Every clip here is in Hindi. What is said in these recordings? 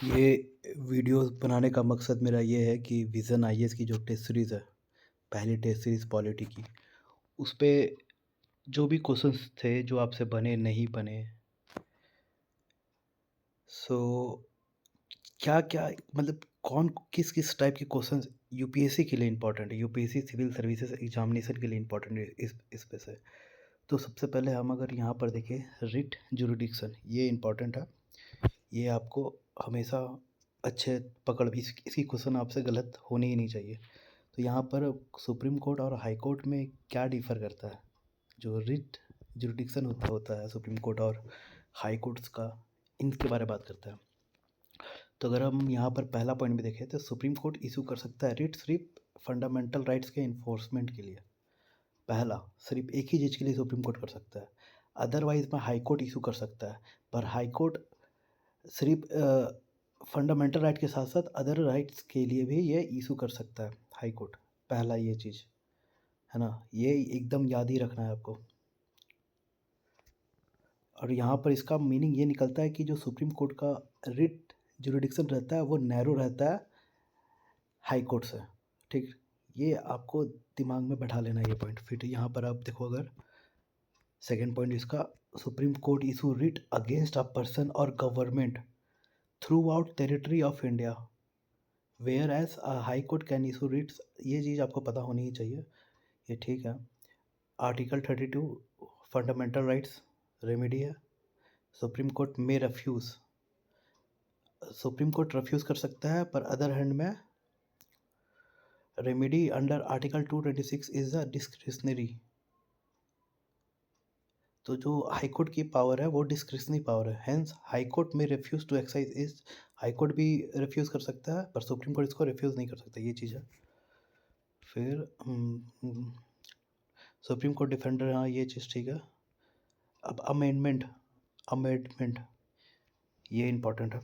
ये वीडियोस बनाने का मकसद मेरा ये है कि विज़न आईएएस की जो टेस्ट सीरीज़ है, पहली टेस्ट सीरीज़ पॉलिटी की, उस पे जो भी क्वेश्चंस थे, जो आपसे बने, नहीं बने, सो क्या-क्या मतलब कौन किस-किस टाइप के क्वेश्चंस यूपीएससी के लिए इम्पोर्टेंट है, यूपीएससी सिविल सर्विसेज एग्ज़ामिनेशन के लिए इम्पोर्टेंट है इस पे से। तो सबसे पहले हम अगर यहाँ पर देखें रिट जुरिडिक्शन ये इम्पोर्टेंट है। ये आपको हमेशा अच्छे पकड़ इसकी क्वेश्चन आपसे गलत होनी ही नहीं चाहिए। तो यहाँ पर सुप्रीम कोर्ट और हाई कोर्ट में क्या डिफ़र करता है? जो रिट जुरिडिक्शन होता है सुप्रीम कोर्ट और हाई कोर्ट्स का, इनके बारे में बात करते हैं। तो अगर हम यहाँ पर पहला पॉइंट भी देखें तो सुप्रीम कोर्ट इशू कर सकता है रिट सिर्फ फंडामेंटल राइट्स के इन्फोर्समेंट के लिए। पहला, सिर्फ एक ही चीज़ के लिए सुप्रीम कोर्ट कर सकता है। अदरवाइज़ में हाई कोर्ट इशू कर सकता है, पर हाई कोर्ट सिर्फ फंडामेंटल राइट के साथ साथ अदर राइट्स के लिए भी ये इशू कर सकता है हाई कोर्ट। पहला ये चीज़ है ना, ये एकदम याद ही रखना है आपको। और यहाँ पर इसका मीनिंग ये निकलता है कि जो सुप्रीम कोर्ट का रिट जुरिडिक्शन रहता है वो नैरो रहता है हाई कोर्ट से। ठीक, ये आपको दिमाग में बैठा लेना है ये पॉइंट। फिर यहाँ पर आप देखो, अगर सेकेंड पॉइंट इसका, supreme court issue writ against a person और government throughout territory of India whereas high court can issue writs. ये चीज़ आपको पता होनी ही चाहिए, ये ठीक है। आर्टिकल 32 फंडामेंटल राइट्स रेमेडी है। सुप्रीम कोर्ट में रेफ्यूज़, सुप्रीम कोर्ट रेफ्यूज़ कर सकता है, पर अदर हैंड में remedy under article 226 is a discretionary. तो जो हाई कोर्ट की पावर है वो डिस्क्रिशनरी पावर है, हैंस हाई कोर्ट में refuse to exercise is. High court भी रिफ्यूज़ कर सकता है, पर सुप्रीम कोर्ट इसको रिफ्यूज़ नहीं कर सकता, ये चीज़ है। फिर सुप्रीम कोर्ट डिफेंडर, हाँ ये चीज़ ठीक है। अब अमेंडमेंट, अमेंडमेंट ये इंपॉर्टेंट है।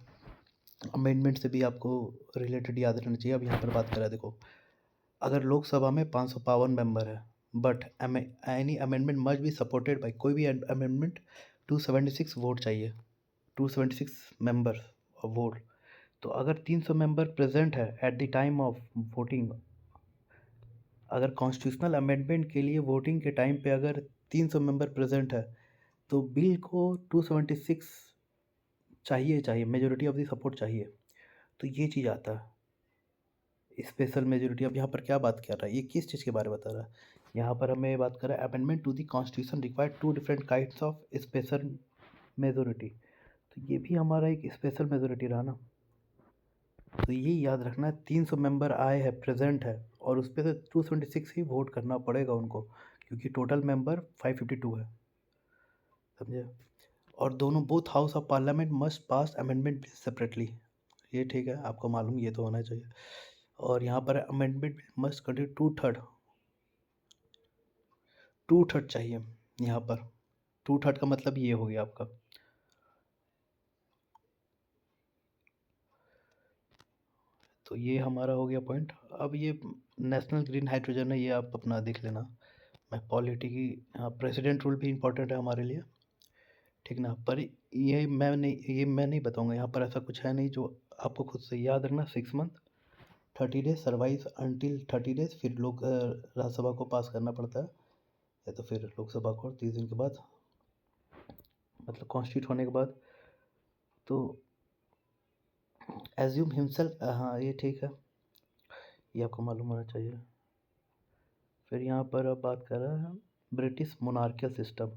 अमेंडमेंट से भी आपको रिलेटेड याद रहना चाहिए। अब यहाँ पर बात करें, देखो, अगर लोकसभा में 552 मेंबर है, but any amendment must be supported by, कोई भी अमेंडमेंट 276 वोट चाहिए, 276 मेंबर ऑफ वोट। तो अगर 300 मेंबर प्रेजेंट है at the time of voting, अगर कॉन्स्टिट्यूशनल अमेंडमेंट के लिए वोटिंग के टाइम पे अगर 300 मेंबर प्रेजेंट है, तो बिल को 276 चाहिए, मेजोरिटी ऑफ द सपोर्ट चाहिए। तो ये चीज़ आता है स्पेशल मेजोरिटी। अब यहाँ पर क्या बात कर रहा है, ये किस चीज़ के बारे में बता रहा है? यहाँ पर हमें बात कर रहा है amendment to the constitution required to different kinds of special majority. तो ये भी हमारा एक स्पेशल मेजोरिटी रहा ना। तो ये याद रखना, 300 मेंबर आए हैं, प्रेजेंट है, और उस पर से 276 ही वोट करना पड़ेगा उनको, क्योंकि टोटल मेंबर 552 है, समझे? और दोनों both house of parliament must pass amendment separately. ये ठीक है, आपको मालूम, ये तो होना चाहिए। और यहाँ पर amendment must continue to third चाहिए यहाँ पर। टू थर्ड का मतलब ये हो गया आपका। तो ये हमारा हो गया पॉइंट। अब ये नेशनल ग्रीन हाइड्रोजन है, ये आप अपना देख लेना। मैं पॉलिटी की, हाँ, प्रेसिडेंट रूल भी इम्पोर्टेंट है हमारे लिए, ठीक ना। पर ये मैं नहीं बताऊंगा, यहाँ पर ऐसा कुछ है नहीं, जो आपको खुद से याद रखना। 6 month 30 days survive until 30 days, फिर लोग राज्यसभा को पास करना पड़ता है, या तो फिर लोकसभा को 30 दिन के बाद, मतलब कॉन्स्टिट्यूट होने के बाद। तो एज्यूम हिमसेल्फ, हाँ ये ठीक है, ये आपको मालूम होना चाहिए। फिर यहाँ पर अब बात कर रहे हैं ब्रिटिश मोनार्कियल सिस्टम।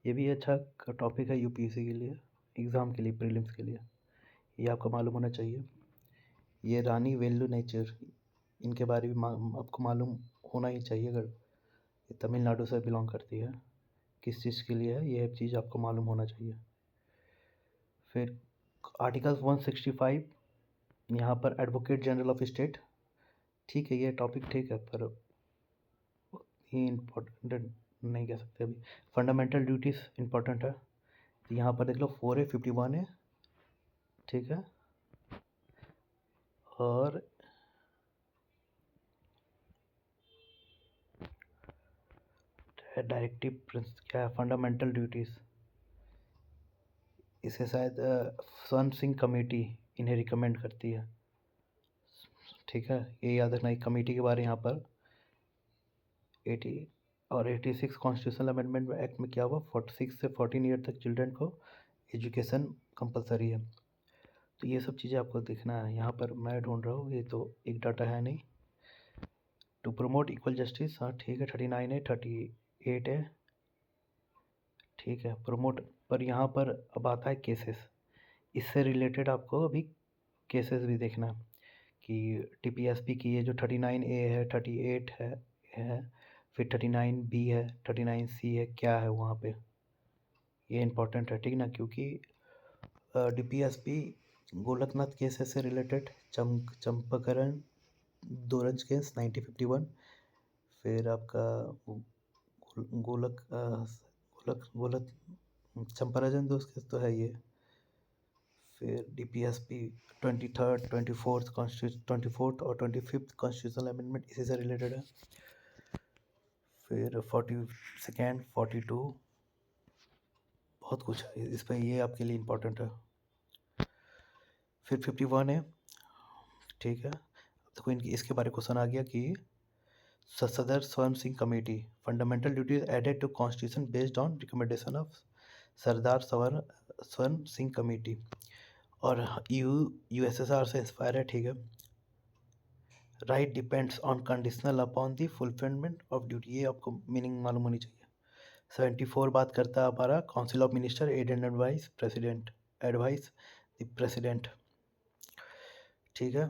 ये भी अच्छा टॉपिक है यूपीएससी के लिए, एग्ज़ाम के लिए, प्रीलिम्स के लिए, ये आपको मालूम होना चाहिए। ये रानी वेलु नेचर, इनके बारे में आपको मालूम होना ही चाहिए, अगर ये तमिलनाडु से बिलोंग करती है, किस चीज़ के लिए है, ये एक चीज़ आपको मालूम होना चाहिए। फिर आर्टिकल 165, यहाँ पर एडवोकेट जनरल ऑफ स्टेट, ठीक है, ये टॉपिक ठीक है, पर ये इम्पोर्टेंट नहीं कह सकते अभी। फंडामेंटल ड्यूटीज़ इम्पोर्टेंट है, तो यहाँ पर देख लो 4A 51A, ठीक है। और डायरेक्टिव क्या है, फंडामेंटल ड्यूटीज़, इसे शायद सन सिंह कमेटी इन्हें रिकमेंड करती है। ठीक है, ये याद रखना। एक कमेटी के बारे यहाँ पर 80 और 86 कॉन्स्टिट्यूशनल अमेंडमेंट एक्ट में क्या हुआ, 46 से 14 ईयर तक चिल्ड्रन को एजुकेशन कंपलसरी है। तो ये सब चीज़ें आपको देखना है। यहाँ पर मैं ढूंढ रहा हूँ, ये तो एक डाटा है नहीं। टू प्रमोट इक्वल जस्टिस, हाँ ठीक है, 39 है, 38 है, ठीक है, प्रमोट। पर यहाँ पर अब आता है केसेस, इससे रिलेटेड आपको अभी केसेस भी देखना है कि टीपीएसपी की ये जो 39A है, 38 है, फिर 39B है, 39C है, क्या है वहाँ पे, ये इम्पोर्टेंट है, ठीक ना। क्योंकि डीपीएसपी गोलकनाथ केसेस से रिलेटेड, चंपाकरण दोरंज केस 1951, फिर आपका गोलक गोलक गोलक चंपारण दोस्त केस तो है ये। फिर डीपीएसपी 23rd 24th 24th और 25th कॉन्स्टिट्यूशनल अमेंडमेंट इसी से रिलेटेड है। फिर 42nd 42, बहुत कुछ है इस पर, ये आपके लिए इम्पोर्टेंट है। फिर 51 है, ठीक है। देखो इनकी इसके बारे में क्वेश्चन आ गया कि Sardar Swaran Singh committee fundamental duties added to constitution based on recommendation of Sardar Swaran Singh committee, और यूएसएसआर से इंस्पायर है, ठीक है। Right depends on conditional upon the fulfilment of duty, ये आपको मीनिंग मालूम होनी चाहिए। 74 बात करता है हमारा council of minister aid and advice the president, ठीक है।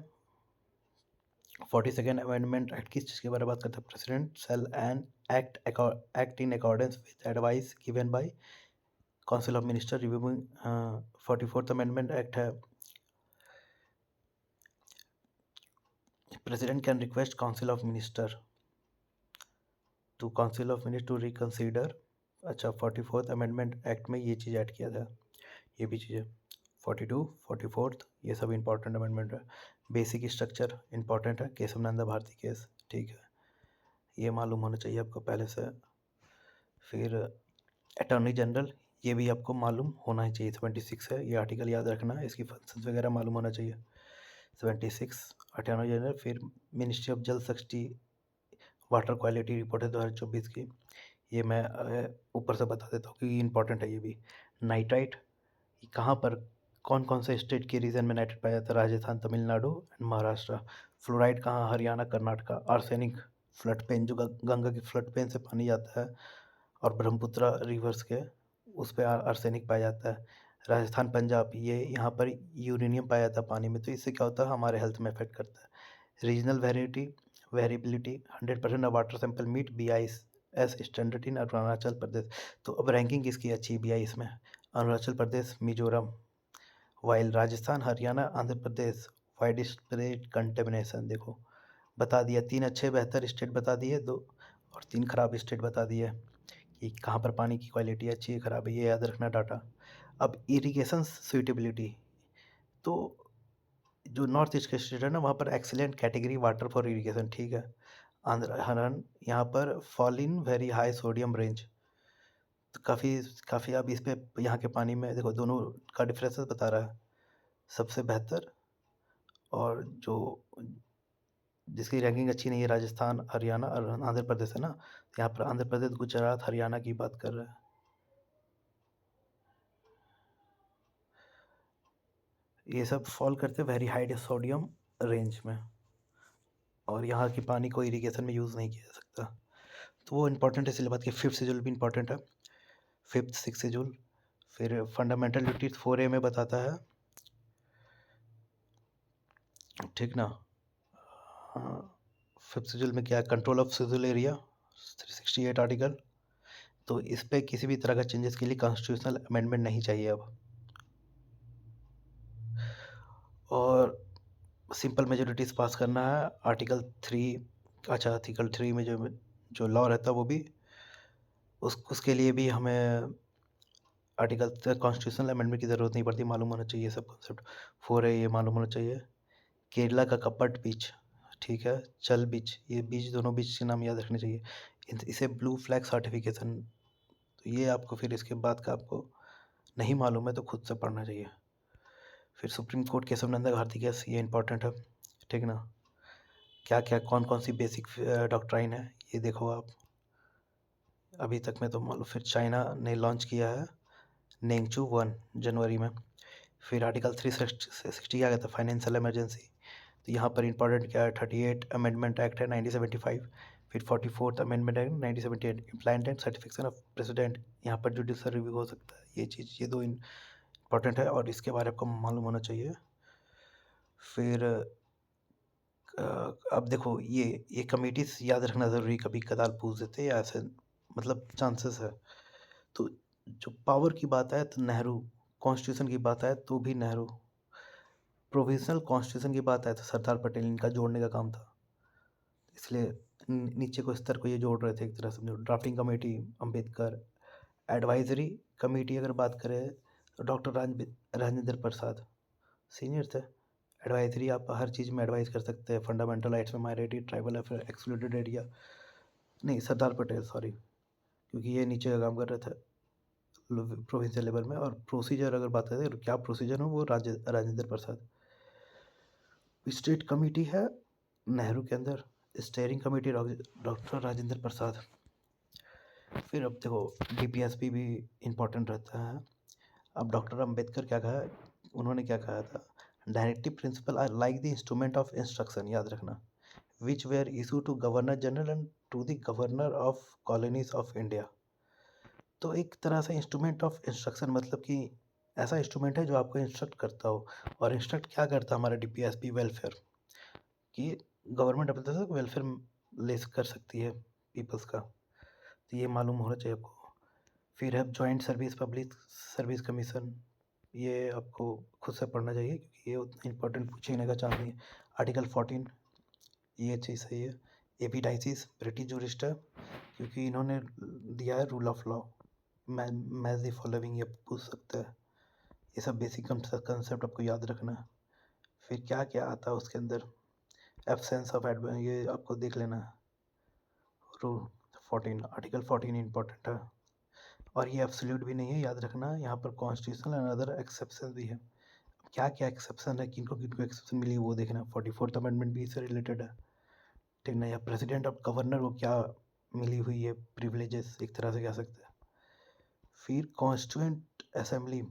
42nd अमेंडमेंट एक्ट किस चीज़ के बारे में बात करता है, president shall an act in accordance with advice given by council of minister reviewing. 44th amendment act है, president can request council of minister to reconsider. अच्छा, 44th अमेंडमेंट एक्ट में ये चीज़ ऐड किया था, ये भी चीज़ है। 42 44th ये सब इंपॉर्टेंट अमेंडमेंट है। बेसिक स्ट्रक्चर इंपॉर्टेंट है, केशव नंदा भारती केस, ठीक है, ये मालूम होना चाहिए आपको पहले से। फिर अटॉर्नी जनरल, ये भी आपको मालूम होना ही चाहिए, 76 है, ये आर्टिकल याद रखना है, इसकी फंक्शंस वगैरह मालूम होना चाहिए। 76 अटॉर्नी जनरल। फिर मिनिस्ट्री ऑफ जल शक्ति वाटर क्वालिटी रिपोर्ट है 2024 की, ये मैं ऊपर से बता देता हूँ क्योंकि इंपॉर्टेंट है ये भी। नाइट्राइट कहाँ पर, कौन कौन से स्टेट के रीजन में नाइट्राइट पाया जाता है, राजस्थान, तमिलनाडु एंड महाराष्ट्र। फ्लोराइड कहाँ, Haryana, Karnataka. Arsenic flood plain, जो गंगा की फ्लड पेन से पानी जाता है और ब्रह्मपुत्र रिवर्स के उस पर आर्सेनिक पाया जाता है। राजस्थान, पंजाब, ये यहाँ पर यूरेनियम पाया जाता है पानी में, तो इससे क्या होता है, हमारे हेल्थ में इफेक्ट करता है। Regional variability 100% of water sample meet BIS standard in Arunachal Pradesh. तो अब रैंकिंग किसकी अच्छी है BIS में, Arunachal Pradesh, Mizoram, while Rajasthan, Haryana, Andhra Pradesh widespread contamination. देखो बता दिया, 3 अच्छे बेहतर स्टेट बता दिए, 2 और 3 खराब स्टेट बता दिए कि कहाँ पर पानी की क्वालिटी अच्छी है खराब है, ये याद रखना डाटा। अब इरिगेशन सूटेबिलिटी, तो जो नॉर्थ ईस्ट के स्टेट है ना, वहाँ पर excellent category water for irrigation, ठीक है। आंध्र हरन यहाँ पर fall in very high sodium range, तो काफ़ी अब इस पे यहाँ के पानी में देखो दोनों का डिफरेंसेस बता रहा है। सबसे बेहतर और जो जिसकी रैंकिंग अच्छी नहीं है, राजस्थान, हरियाणा और आंध्र प्रदेश है ना, यहाँ पर आंध्र प्रदेश, गुजरात, हरियाणा की बात कर रहे हैं। ये सब फॉल करते वेरी हाई सोडियम रेंज में, और यहाँ की पानी को इरिगेशन में यूज़ नहीं किया जा सकता, तो वो इंपॉर्टेंट है, इसलिए बात की। 5th शेड्यूल भी इंपॉर्टेंट है, 5th 6th शेड्यूल। फिर फंडामेंटल ड्यूटीज 4A में बताता है, ठीक ना। 5th शेड्यूल में क्या है, control of schedule area 368 article, तो इस पे किसी भी तरह का चेंजेस के लिए कॉन्स्टिट्यूशनल अमेंडमेंट नहीं चाहिए अब। और सिंपल मेजोरिटीज पास करना है, आर्टिकल 3, अच्छा आर्टिकल 3 में जो लॉ रहता है वो भी उसके लिए भी हमें आर्टिकल कॉन्स्टिट्यूशनल अमेंडमेंट की ज़रूरत नहीं पड़ती, मालूम होना चाहिए सब कॉन्सेप्ट। 4A ये मालूम होना चाहिए। केरला का कपट बीच, ठीक है, चल बीच, ये बीच दोनों बीच के नाम याद रखने चाहिए। इसे ब्लू फ्लैग सर्टिफिकेशन, तो ये आपको फिर इसके बाद का आपको नहीं मालूम है तो खुद से पढ़ना चाहिए। फिर Supreme Court Keshava Nanda Bharati case, ये इंपॉर्टेंट है, ठीक ना। क्या क्या कौन कौन सी बेसिक डॉक्ट्राइन है ये देखो आप, अभी तक में तो मालूम। फिर चाइना ने लॉन्च किया है नेंगचू 1 जनवरी में। फिर आर्टिकल 360 क्या कहता है, फाइनेंशियल इमरजेंसी। तो यहाँ पर इंपॉर्टेंट क्या है, 38 अमेंडमेंट एक्ट है 1975। फिर 44th अमेंडमेंट एक्ट 1978, इम्प्लाइंट एंड सर्टिफिकेशन ऑफ प्रेसिडेंट। यहाँ पर जुडिशल रिव्यू हो सकता है, ये चीज़, ये दो इंपॉर्टेंट है और इसके बारे में आपको मालूम होना चाहिए। फिर अब देखो ये कमिटीज याद रखना ज़रूरी, कभी कदार पूछ देते हैं या ऐसे, मतलब चांसेस है। तो जो पावर की बात है तो नेहरू, कॉन्स्टिट्यूशन की बात है तो भी नेहरू, प्रोविजनल कॉन्स्टिट्यूशन की बात है तो सरदार पटेल, इनका जोड़ने का काम था। इसलिए नीचे को स्तर को ये जोड़ रहे थे एक तरह से। Drafting committee Ambedkar, advisory committee अगर बात करें तो डॉक्टर राजेंद्र प्रसाद सीनियर थे। एडवाइजरी आप हर चीज़ में एडवाइस कर सकते हैं, फंडामेंटल राइट्स में, minority, tribal affair, excluded area. नहीं, सरदार पटेल, सॉरी, क्योंकि ये नीचे का काम कर रहे थे प्रोविंशियल लेवल में। और प्रोसीजर अगर बात करें क्या प्रोसीजर हो, वो राजेंद्र प्रसाद। स्टेट कमेटी है नेहरू के अंदर, steering committee doctor Rajendra Prasad. फिर अब देखो डीपीएसपी भी इम्पोर्टेंट रहता है। अब डॉक्टर अंबेडकर क्या कहा, उन्होंने क्या कहा था, directive principle are like the instrument of instruction, याद रखना, which were issue to governor general and to the governor of colonies of India. तो एक तरह से इंस्ट्रूमेंट ऑफ इंस्ट्रक्शन मतलब कि ऐसा इंस्ट्रूमेंट है जो आपको इंस्ट्रक्ट करता हो। और इंस्ट्रक्ट क्या करता है हमारा डीपीएसपी, वेलफेयर, कि गवर्नमेंट अपने तरफ से वेलफेयर ले कर सकती है पीपल्स का। तो ये मालूम होना चाहिए आपको। फिर है joint service public service commission, ये आपको खुद से पढ़ना चाहिए क्योंकि ये उतना इंपॉर्टेंट पूछने का चांस नहीं है। आर्टिकल 14, ये चीज़ सही है। एपिडाइसिस ब्रिटिश जूरिस्ट है क्योंकि इन्होंने दिया है rule of law. Match the following, ये पूछ सकता है। ये सब बेसिक कंसेप्ट आपको याद रखना है। फिर क्या क्या आता है उसके अंदर, एब्सेंस ऑफ ये आपको देख लेना है। रूल 14, आर्टिकल 14 इंपॉर्टेंट है और ये एब्सोल्यूट भी नहीं है, याद रखना। यहाँ पर कॉन्स्टिट्यूशनल एंड अदर एक्सेप्शन भी है। क्या क्या एक्सेप्शन है, किनको किनको एक्सेप्शन मिली वो देखना। 44th अमेंडमेंट भी इससे रिलेटेड है, ठीक ना। या प्रेसिडेंट ऑफ गवर्नर को क्या मिली हुई है प्रिविलेजेस, एक तरह से कह सकते हैं। फिर कॉन्स्टिट्यूएंट असेंबली,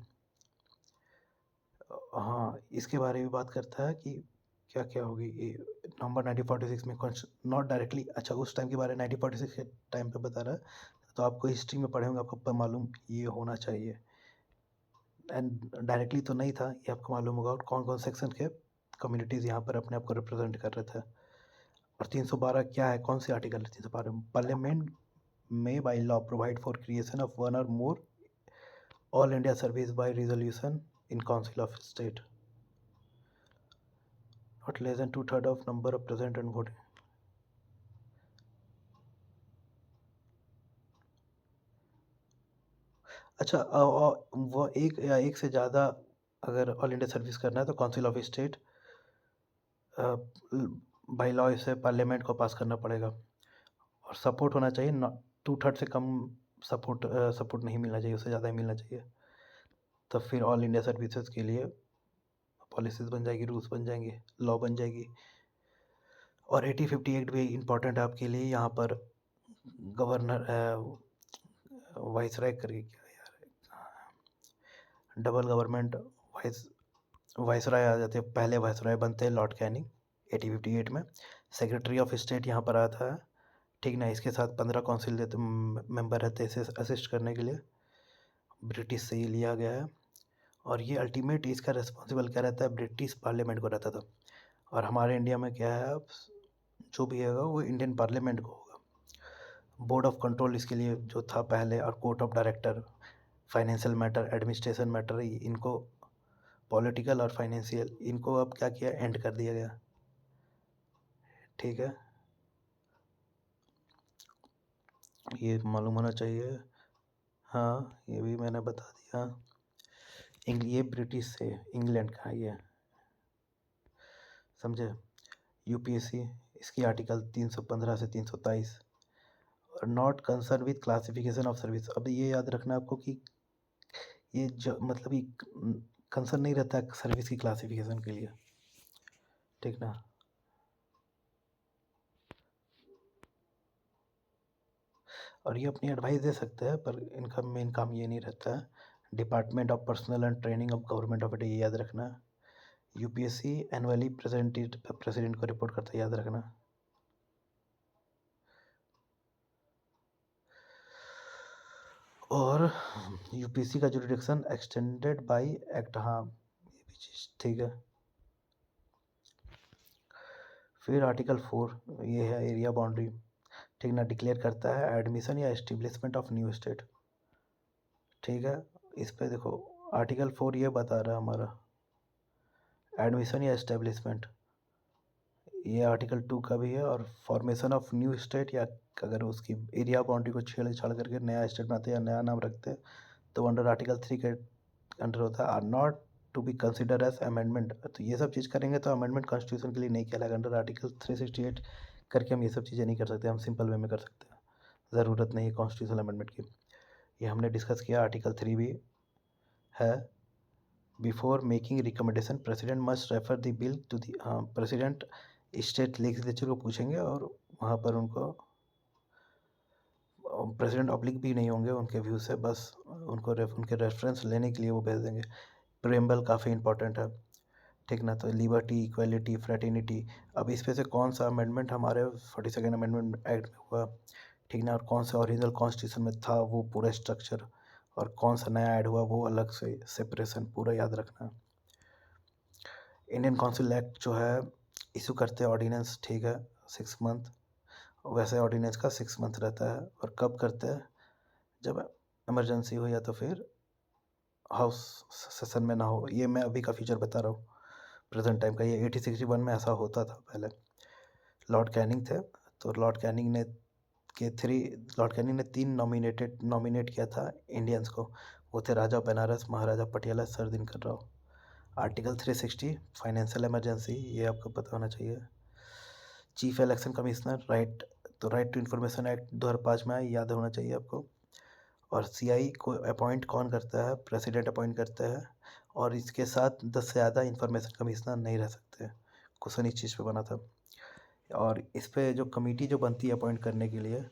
हाँ, इसके बारे में बात करता है कि क्या क्या होगी। ये नवंबर 1946 में नॉट डायरेक्टली, अच्छा उस टाइम के बारे में 1946 के टाइम पे बता रहा है, तो आपको हिस्ट्री में पढ़े होंगे, आपको मालूम ये होना चाहिए। एंड डायरेक्टली तो नहीं था, ये आपको मालूम होगा। और कौन कौन सेक्शन के कम्युनिटीज़ यहाँ पर अपने आप को रिप्रेजेंट कर रहे थे। और 312 क्या है, कौन सी आर्टिकल है 312, पार्लियामेंट में by law provide for creation of one और more all India service by resolution in council of state, not less than 2/3 of number of present and voting। अच्छा वो एक या एक से ज़्यादा अगर ऑल इंडिया सर्विस करना है तो council of state by law इसे पार्लियामेंट को पास करना पड़ेगा। और सपोर्ट होना चाहिए, 2/3 से कम सपोर्ट नहीं मिलना चाहिए, उससे ज़्यादा ही मिलना चाहिए। तब फिर ऑल इंडिया सर्विसेज के लिए पॉलिसीज बन जाएगी, रूल्स बन जाएंगे, लॉ बन जाएगी। और 8050 एक्ट भी इम्पोर्टेंट है आपके लिए। यहाँ पर गवर्नर वाइसराय करके, डबल गवर्नमेंट, वाइसराय आ जाते हैं, पहले वाइसराय बनते हैं लॉर्ड कैनिंग 1858 में। सेक्रेटरी ऑफ स्टेट यहाँ पर आता है, ठीक ना। इसके साथ 15 काउंसिल देते मेंबर रहते हैं इसे असिस्ट करने के लिए, ब्रिटिश से ही लिया गया है। और ये अल्टीमेट इसका रिस्पॉन्सिबल क्या रहता है, ब्रिटिश पार्लियामेंट को रहता था। और हमारे इंडिया में क्या है, अब जो भी होगा वो इंडियन पार्लियामेंट को होगा। बोर्ड ऑफ कंट्रोल इसके लिए जो था पहले, और court of director, financial matter, administration matter, इनको पॉलिटिकल और फाइनेंशियल, इनको अब क्या किया, एंड कर दिया गया, ठीक है। ये मालूम होना चाहिए। हाँ, ये भी मैंने बता दिया। ये ब्रिटिश से, इंग्लैंड का ये, समझे। यूपीएससी, इसकी आर्टिकल 315 से 323। और not concern with classification of service. अब ये याद रखना आपको कि ये जो मतलब कि कंसर्न नहीं रहता सर्विस की क्लासिफिकेशन के लिए, ठीक ना। और ये अपनी एडवाइस दे सकते हैं, पर इनका मेन काम ये नहीं रहता है। Department of personal and training of government of India, ये याद रखना। यूपीएससी एनुअली प्रेसिडेंट को रिपोर्ट करता है, याद रखना। और यूपीएससी का जुरिडिक्शन एक्सटेंडेड बाय एक्ट, हाँ ये भी चीज़ ठीक है। फिर आर्टिकल 4, ये है एरिया बाउंड्री, ठीक ना, डिक्लेयर करता है एडमिशन या एस्टेब्लिशमेंट ऑफ न्यू स्टेट, ठीक है। इस पे देखो आर्टिकल 4 ये बता रहा है हमारा एडमिशन या एस्टेब्लिशमेंट, ये आर्टिकल 2 का भी है। और फॉर्मेशन ऑफ न्यू स्टेट, या अगर उसकी एरिया बाउंड्री को छेड़छाड़ करके नया स्टेट बनाते हैं या नया नाम रखते हैं, तो अंडर आर्टिकल 3 के अंडर होता है, are not to be consider as amendment. तो ये सब चीज़ करेंगे तो अमेंडमेंट कॉन्स्टिट्यूशन के लिए नहीं कहलाएगा। अंडर आर्टिकल 368 करके हम ये सब चीज़ें नहीं कर सकते, हम सिंपल वे में कर सकते हैं, ज़रूरत नहीं है कॉन्स्टिट्यूशनल अमेंडमेंट की। ये हमने डिस्कस किया। आर्टिकल 3 भी है, before making recommendation president must refer the bill to the, हाँ प्रेसिडेंट स्टेट लेजिस्लेचर को पूछेंगे और वहाँ पर उनको प्रेसिडेंट ऑब्लिक भी नहीं होंगे उनके व्यू से, बस उनको उनके रेफरेंस लेने के लिए वो भेज देंगे। प्रेम्बल काफ़ी इंपॉर्टेंट है, ठीक ना। तो लिबर्टी, इक्वलिटी, फ्रेटर्निटी, अब इस पे से कौन सा अमेंडमेंट हमारे 42nd अमेंडमेंट एक्ट में हुआ, ठीक ना, और कौन सा ओरिजिनल कॉन्स्टिट्यूशन में था वो पूरा स्ट्रक्चर, और कौन सा नया ऐड हुआ वो अलग से सेपरेशन, पूरा याद रखना। इंडियन काउंसिल एक्ट जो है इशू करते हैं ऑर्डिनेंस, ठीक है, 6 मंथ, वैसे ऑर्डिनेंस का 6 मंथ रहता है। और कब करते हैं, जब इमरजेंसी हो या तो फिर हाउस सेशन में ना हो। ये मैं अभी का फीचर बता रहा हूँ, प्रेजेंट टाइम का। ये 1861 में ऐसा होता था पहले। लॉर्ड कैनिंग थे, तो लॉर्ड कैनिंग ने 3 नॉमिनेट किया था इंडियंस को। वो थे Raja Banaras, Maharaja Patiala, sir Dinkar Rao. Article 360 financial emergency, ये आपको पता होना चाहिए। Chief election commissioner, right to information act 2005 में आया, याद होना चाहिए आपको। और सीआई को अपॉइंट कौन करता है, प्रेसिडेंट अपॉइंट करता है। और इसके साथ 10 से ज़्यादा इंफॉर्मेशन कमिश्नर नहीं रह सकते। क्वेश्चन इस चीज़ पे बना था। और इस पे जो कमेटी जो बनती है अपॉइंट करने के लिए,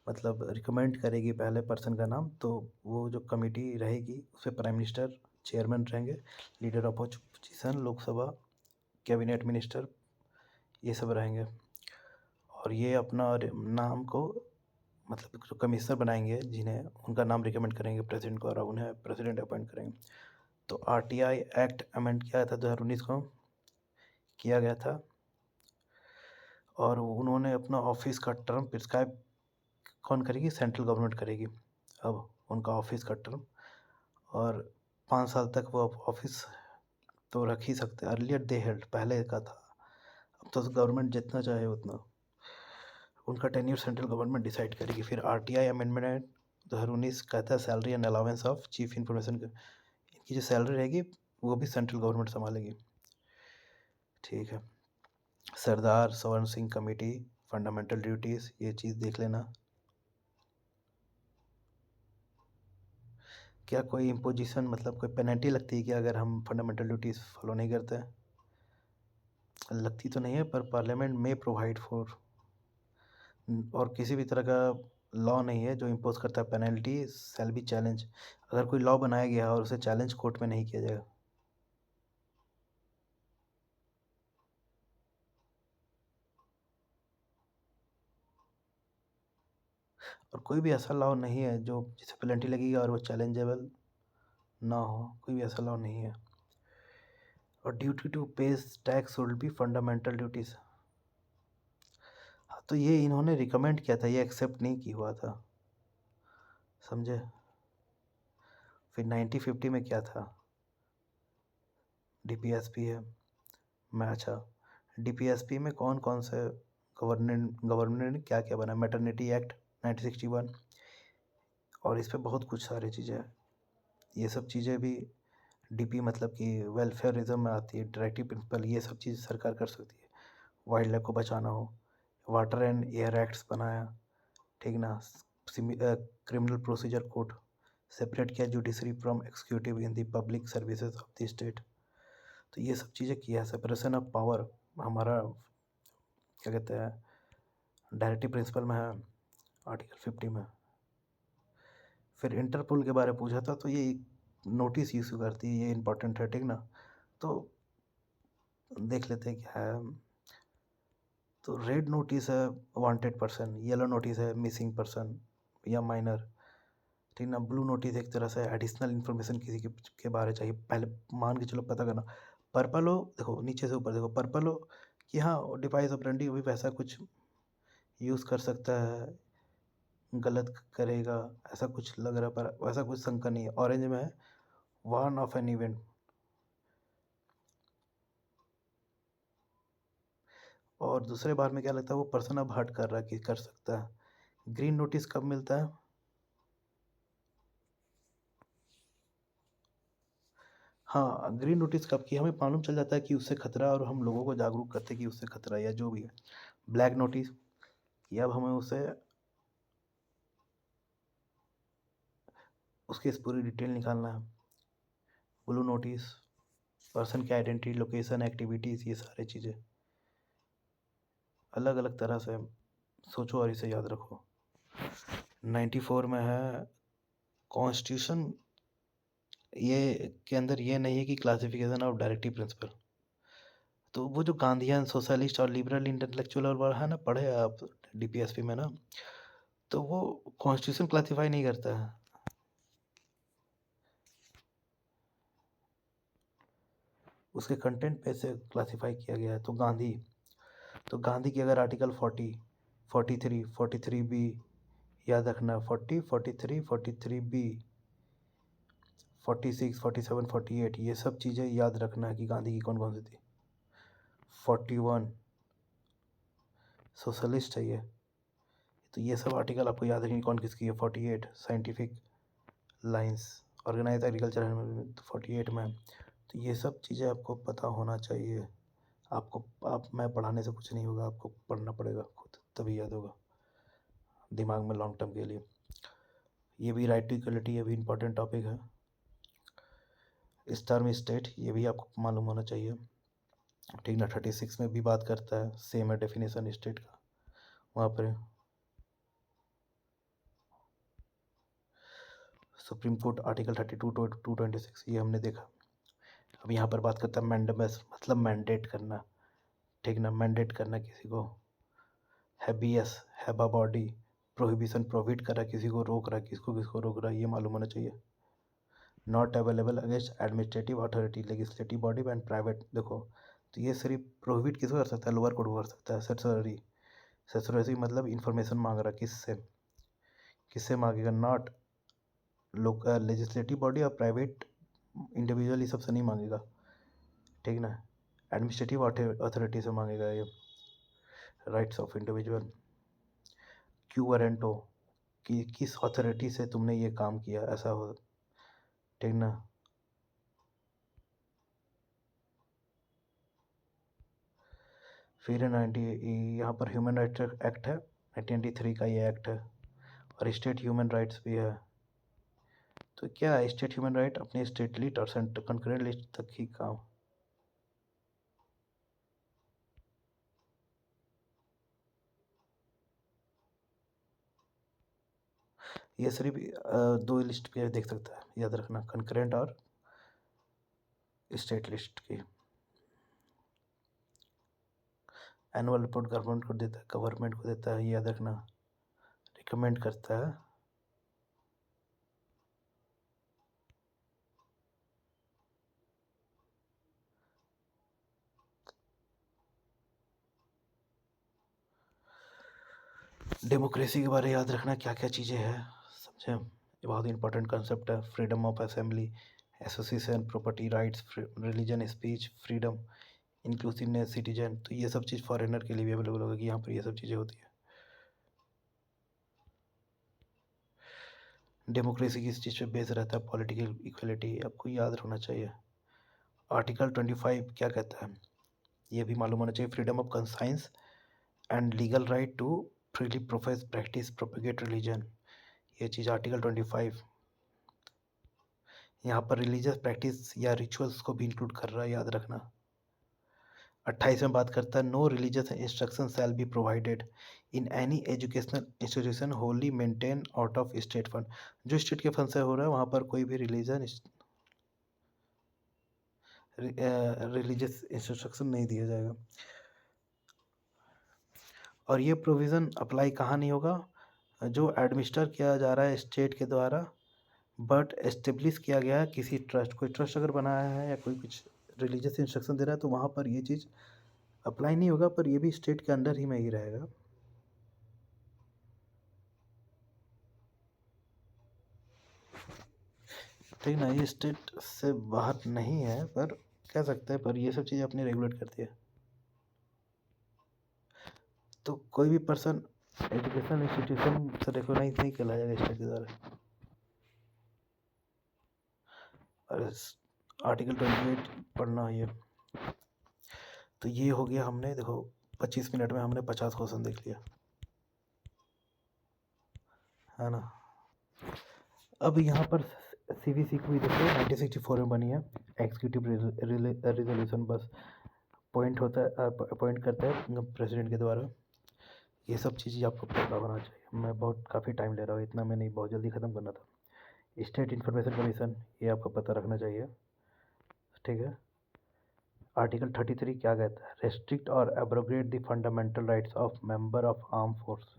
मतलब रिकमेंड करेगी पहले पर्सन का नाम, तो वो जो कमेटी रहेगी उसमें प्राइम मिनिस्टर चेयरमैन रहेंगे, leader of opposition, Lok Sabha, cabinet minister, ये सब रहेंगे। और ये अपना नाम को, मतलब जो कमिश्नर बनाएंगे जिन्हें, उनका नाम रिकमेंड करेंगे प्रेसिडेंट को और उन्हें प्रेसिडेंट अपॉइंट करेंगे। तो आरटीआई एक्ट अमेंड किया था 2019 को, किया गया था। और उन्होंने अपना ऑफिस का टर्म प्रिस्क्राइब कौन करेगी, सेंट्रल गवर्नमेंट करेगी अब उनका ऑफिस का टर्म। और 5 साल तक वो ऑफिस तो रख ही सकते। अर्लियर दे हेल्ड, पहले का था, अब तो गवर्नमेंट जितना चाहे उतना, उनका टेन्योर सेंट्रल गवर्नमेंट डिसाइड करेगी। फिर आरटीआई अमेंडमेंट 2019 कहता है salary and allowance of chief information, इनकी जो सैलरी रहेगी वो भी सेंट्रल गवर्नमेंट संभालेगी, ठीक है। सरदार Swaran Singh committee, fundamental duties, ये चीज़ देख लेना। क्या कोई इम्पोजिशन, मतलब कोई पेनल्टी लगती है क्या अगर हम फंडामेंटल ड्यूटीज़ फॉलो नहीं करते हैं? लगती तो नहीं है, पर पार्लियामेंट में प्रोवाइड फॉर, और किसी भी तरह का लॉ नहीं है जो इम्पोज करता है पेनल्टी शैल बी चैलेंज। अगर कोई लॉ बनाया गया और उसे चैलेंज कोर्ट में नहीं किया जाएगा। और कोई भी ऐसा लॉ नहीं है जो जिसे पेनल्टी लगेगी और वो चैलेंजेबल ना हो, कोई भी ऐसा लॉ नहीं है। और duty to pays tax should be fundamental duties, हाँ तो ये इन्होंने रिकमेंड किया था, ये एक्सेप्ट नहीं की हुआ था, समझे। फिर 1950 में क्या था, डीपीएसपी है। मैं अच्छा, डीपीएसपी में कौन कौन से गवर्नमेंट ने क्या क्या बना, मैटरनिटी एक्ट 1961, और इस पे बहुत कुछ सारी चीज़ें हैं। ये सब चीज़ें भी डीपी मतलब कि वेलफेयरिज्म में आती है, डायरेक्टिव प्रिंसिपल, ये सब चीज़ सरकार कर सकती है। वाइल्ड लाइफ को बचाना हो, वाटर एंड एयर एक्ट्स बनाया, ठीक ना, क्रिमिनल प्रोसीजर कोड, सेपरेट किया judiciary from executive in the public services of the state. तो ये सब चीज़ें किया है। सेपरेशन ऑफ पावर हमारा क्या कहते हैं डायरेक्टिव प्रिंसिपल में है, आर्टिकल 50 में। फिर इंटरपोल के बारे में पूछा था, तो ये नोटिस इशू करती है, ये इम्पोर्टेंट है, ठीक ना। तो देख लेते हैं क्या है। तो रेड नोटिस है वांटेड पर्सन, येलो नोटिस है मिसिंग पर्सन या माइनर, ठीक ना। ब्लू नोटिस एक तरह से एडिशनल इन्फॉर्मेशन किसी के बारे चाहिए, पहले मान के चलो पता करना। पर्पल हो, देखो नीचे से ऊपर देखो, पर्पल हो कि हाँ डिवाइस ऑपरेंडी भी वैसा कुछ यूज़ कर सकता है, गलत करेगा, ऐसा कुछ लग रहा है, पर वैसा कुछ शंका नहीं है। ऑरेंज में है वार्न ऑफ एन इवेंट, और दूसरे बार में क्या लगता है वो पर्सन अब हर्ट कर रहा है कि कर सकता है। ग्रीन नोटिस कब मिलता है? हाँ, ग्रीन नोटिस कब की हमें मालूम चल जाता है कि उससे खतरा, और हम लोगों को जागरूक करते हैं कि उससे खतरा या जो भी है। ब्लैक नोटिस कि अब हमें उसे उसकी इस पूरी डिटेल निकालना है। ब्लू नोटिस पर्सन की आइडेंटिटी, लोकेशन, एक्टिविटीज़, ये सारी चीज़ें अलग अलग तरह से सोचो और इसे याद रखो। 94 में है कॉन्स्टिट्यूशन, ये के अंदर ये नहीं है कि क्लासिफिकेशन ऑफ डायरेक्टिव प्रिंसिपल। तो वो जो गांधीयन, सोशलिस्ट और लिबरल इंटेलेक्चुअल और है ना, पढ़े आप डीपीएसपी में ना, तो वो कॉन्स्टिट्यूशन क्लासिफाई नहीं करता है। उसके कंटेंट पे से क्लासिफाई किया गया है। तो गांधी की अगर आर्टिकल 40, 43, 43B याद रखना, 40, 43, 43B, 46, 47, 48, ये सब चीज़ें याद रखना है कि गांधी की कौन कौन सी थी। 41 सोशलिस्ट है ये, तो ये सब आर्टिकल आपको याद रखनी कौन किसकी है। 48 साइंटिफिक लाइंस, ऑर्गेनाइज एग्रीकल्चर में 48 में। तो ये सब चीज़ें आपको पता होना चाहिए। आप मैं पढ़ाने से कुछ नहीं होगा, आपको पढ़ना पड़ेगा खुद, तभी याद होगा दिमाग में लॉन्ग टर्म के लिए। ये भी राइट टू इक्वलिटी, ये भी इम्पोर्टेंट टॉपिक है। टर्म स्टेट, ये भी आपको मालूम होना चाहिए, ठीक ना। 36 में भी बात करता है, सेम है डेफिनेशन स्टेट का वहाँ पर। सुप्रीम कोर्ट आर्टिकल 32 टू 226, ये हमने देखा। अब यहाँ पर बात करता है मैंडेमस, मतलब मैंडेट करना, ठीक ना। मैंडेट करना किसी को। हैबियस, हैबा बॉडी, प्रोहिबिशन, प्रोहिबिट कर रहा है किसी को, रोक रहा है किसको, किसको रोक रहा है, ये मालूम होना चाहिए। Not available against administrative authority, legislative body and private, देखो तो ये सिर्फ प्रोहिबिट किसको कर सकता है, लोअर कोर्ट कर सकता है। सेसरी, सेसरी मतलब इन्फॉर्मेशन मांग रहा है, किससे, किससे मांगेगा, नॉट लोकल लेजिस्लेटिव बॉडी और प्राइवेट इंडिविजुअल, ये सबसे नहीं मांगेगा, ठीक ना। एडमिनिस्ट्रेटिव अथॉरिटी से मांगेगा ये, rights of individual. Quo warranto कि किस अथॉरिटी से तुमने ये काम किया, ऐसा हो, ठीक ना। फिर 90 यहाँ पर ह्यूमन राइट्स एक्ट है, 1993 का ये एक्ट है, और स्टेट ह्यूमन राइट्स भी है। तो क्या है स्टेट ह्यूमन राइट, अपने स्टेट लिस्ट और कंकरेंट लिस्ट तक ही काम। ये सिर्फ दो लिस्ट पे देख सकता है, याद रखना, कंकरेंट और स्टेट लिस्ट की। एनुअल रिपोर्ट गवर्नमेंट को देता है, गवर्नमेंट को देता है, याद रखना, रिकमेंड करता है। डेमोक्रेसी के बारे में याद रखना क्या क्या चीज़ें हैं, समझे, ये बहुत इंपॉर्टेंट कंसेप्ट है। Freedom of assembly, association, property rights, religion, speech freedom, inclusiveness, citizen. तो ये सब चीज़ फॉरेनर के लिए भी अवेलेबल होगा कि यहाँ पर ये सब चीज़ें होती है। डेमोक्रेसी किस चीज़ पे बेस रहता है, पॉलिटिकल इक्वलिटी, आपको याद रखना चाहिए। आर्टिकल 25 क्या कहता है, ये भी मालूम होना चाहिए। Freedom of conscience and legal right to freely profess, practice, propagate religion, ये चीज़ आर्टिकल 25। यहाँ पर रिलीजियस प्रैक्टिस या रिचुअल्स को भी इंक्लूड कर रहा है, याद रखना। 28 में बात करता है no religious instruction shall be provided in any educational institution wholly maintain out of state fund. जो स्टेट के फंड से हो रहा है वहाँ पर कोई भी रिलीजियस इंस्ट्रक्शन नहीं दिया जाएगा। और ये प्रोविज़न अप्लाई कहाँ नहीं होगा, जो एडमिनिस्टर किया जा रहा है स्टेट के द्वारा बट एस्टेब्लिश किया गया है किसी ट्रस्ट, कोई ट्रस्ट अगर बनाया है या कोई कुछ रिलीजियस इंस्ट्रक्शन दे रहा है तो वहाँ पर ये चीज़ अप्लाई नहीं होगा, पर ये भी स्टेट के अंडर ही में ही रहेगा। ठीक ना, ये स्टेट से बाहर नहीं है पर कह सकते हैं, पर ये सब चीज़ें अपनी रेगुलेट करती है। तो कोई भी पर्सन एजुकेशन इंस्टीट्यूशन से रिकॉग्नाइज नहीं किया जाएगा स्टेट के द्वारा। और आर्टिकल 28 पढ़ना ये, तो ये हो गया। हमने देखो 25 मिनट में हमने 50 क्वेश्चन देख लिया है ना। अब यहाँ पर CVC को भी देखो 1964 में बनी है, एग्जीक्यूटिव रिजोल्यूशन बस पॉइंट होता है, अपॉइंट करता है प्रेसिडेंट के द्वारा। ये सब चीज़ें आपको पता होना चाहिए। मैं बहुत काफ़ी टाइम ले रहा हूँ, इतना मैं नहीं, बहुत जल्दी ख़त्म करना था। स्टेट इंफॉर्मेशन कमीशन, ये आपको पता रखना चाहिए, ठीक है। आर्टिकल 33 क्या कहता है, रेस्ट्रिक्ट और abrogate the fundamental rights of member of arm force,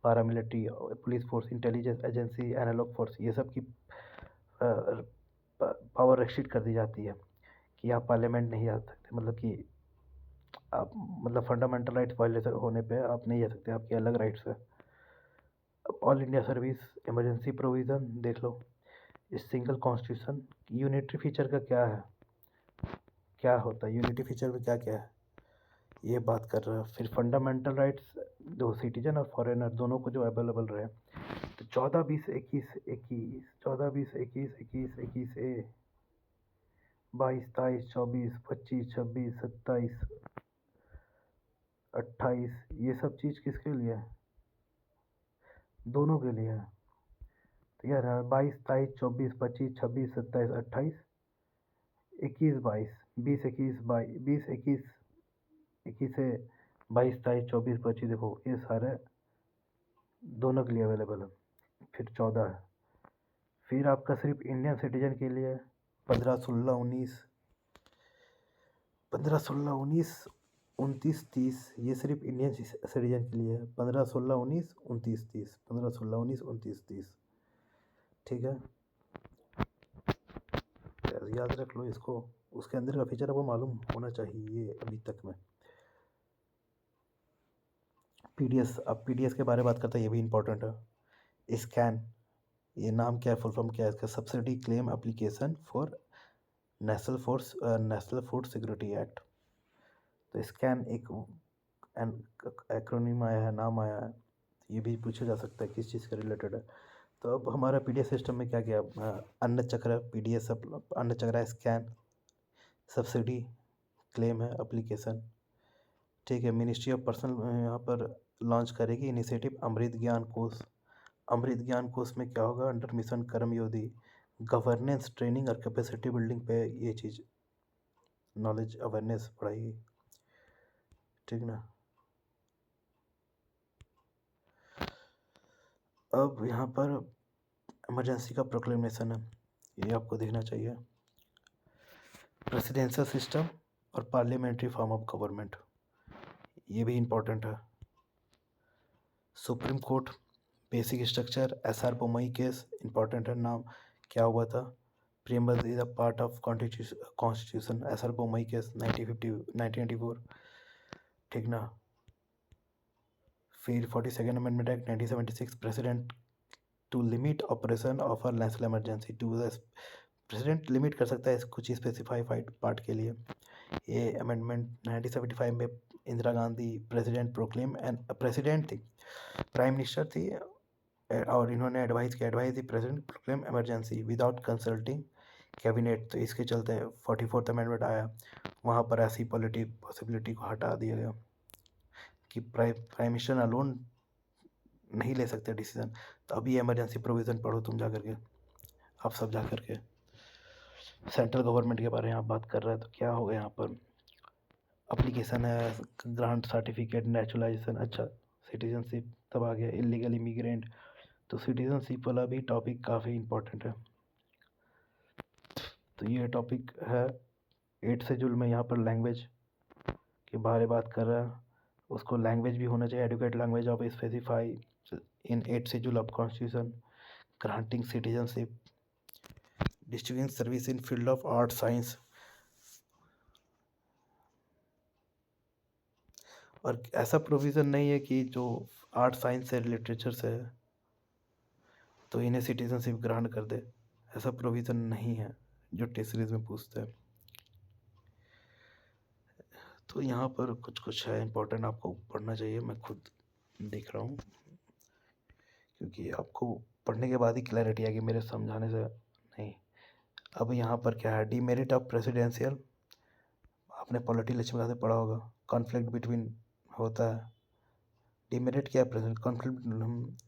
paramilitary, police force, intelligence agency, analog force, ये सब की पावर रेस्ट्रिक्ट कर दी जाती है कि आप पार्लियामेंट नहीं आ सकते, मतलब कि आप, मतलब फंडामेंटल राइट्स वायलेशन होने पे आप नहीं जा सकते, आपके अलग राइट्स है। All India service, emergency provision देख लो, सिंगल कॉन्स्टिट्यूशन, यूनिटरी फीचर का क्या है, क्या होता है यूनिटी फीचर में, क्या क्या है ये बात कर रहा है। फिर फंडामेंटल राइट्स, दो सिटीजन और फॉरेनर दोनों को जो अवेलेबल रहे, तो 14 20 21 21, 14 20 21 21 21 ए, 22 23 24 25 26 27 28, ये सब चीज़ किसके लिए है, दोनों के लिए है। तो यार 22 23 24 25 26 27 28 21 22 20 21 22 20 21 21 से 22 23 24 25, देखो ये सारे दोनों के लिए अवेलेबल है। फिर 14 है, फिर आपका सिर्फ इंडियन सिटीजन के लिए 15 16 19, 15 16 19 29 30, ये सिर्फ इंडियन सिटीजन के लिए है। 15 16 19 29 30, 15 16 19 29 30, ठीक है। याद रख लो इसको, उसके अंदर का फीचर आपको मालूम होना चाहिए अभी तक में। PDS, अब PDS के बारे में बात करते हैं, ये भी इंपॉर्टेंट है। स्कैन, ये नाम क्या है, फुल फॉर्म क्या है इसका, subsidy claim application for national food security act. तो स्कैन एक एक्रोनिम आया है, नाम आया है, ये भी पूछा जा सकता है किस चीज़ का रिलेटेड है। तो अब हमारा PDS सिस्टम में क्या क्या, अन्न चक्र, PDS अन्न चक्र है, स्कैन सब्सिडी क्लेम है, एप्लीकेशन, ठीक है। मिनिस्ट्री ऑफ पर्सनल यहाँ पर लॉन्च करेगी इनिशिएटिव अमृत ज्ञान कोष। अमृत ज्ञान कोष में क्या होगा, अंडर मिशन कर्मयोगी गवर्नेंस ट्रेनिंग और कैपेसिटी बिल्डिंग पे ये चीज़ नॉलेज अवेयरनेस पढ़ाएगी, ठीक ना। अब यहाँ पर इमरजेंसी का प्रोक्लेमेशन है, ये आपको देखना चाहिए। प्रेसिडेंशियल सिस्टम और पार्लियामेंट्री फॉर्म ऑफ गवर्नमेंट, ये भी इम्पोर्टेंट है। Supreme court basic structure, SR Bommai case important है, नाम क्या हुआ था, preamble is a part of constitution, SR Bommai case 1984, ठीक ना। फिर 42nd amendment act 1976, president to limit operation of a national emergency to the, president limit कर सकता है कुछ स्पेसिफाइड पार्ट के लिए। ये अमेंडमेंट 1975 में Indira Gandhi president proclaim and president थी, प्राइम मिनिस्टर थी, और इन्होंने एडवाइस दी president proclaim emergency without consulting cabinet. तो इसके चलते 44th अमेंडमेंट आया, वहाँ पर ऐसी पॉसिबिलिटी को हटा दिया गया कि प्राइम मिनिस्टर अलोन नहीं ले सकते डिसीजन। तो अभी इमरजेंसी प्रोविज़न पढ़ो तुम जा करके, आप सब जा करके। सेंट्रल गवर्नमेंट के बारे में आप बात कर रहे हैं तो क्या होगा यहाँ पर, अप्लीकेशन है, ग्रांट सर्टिफिकेट, नेचुरलाइजेशन, अच्छा सिटीजनशिप तब आ गया, इलीगल इमिग्रेंट, तो सिटीजनशिप वाला भी टॉपिक काफ़ी इम्पोर्टेंट है। तो ये टॉपिक है 8 शेड्यूल में, यहाँ पर लैंग्वेज के बारे बात कर रहा है, उसको लैंग्वेज भी होना चाहिए, educate language of specify in 8 schedule of constitution, granting citizenship, distributing service in field of art science. और ऐसा प्रोविज़न नहीं है कि जो आर्ट साइंस से लिटरेचर से है तो इन्हें सिटीजनशिप ग्रांट कर दे, ऐसा प्रोविज़न नहीं है जो टेस्ट सीरीज में पूछते हैं। तो यहाँ पर कुछ कुछ है इम्पोर्टेंट, आपको पढ़ना चाहिए, मैं खुद देख रहा हूँ क्योंकि आपको पढ़ने के बाद ही क्लैरिटी आएगी, मेरे समझाने से नहीं। अब यहाँ पर क्या है, डीमेरिट ऑफ प्रेसिडेंशियल, आपने पॉलिटी लेक्चर में पढ़ा होगा, कॉन्फ्लिक्ट बिटवीन होता है। डीमेरिट क्या है, प्रेसिडेंट कॉन्फ्लिक्ट,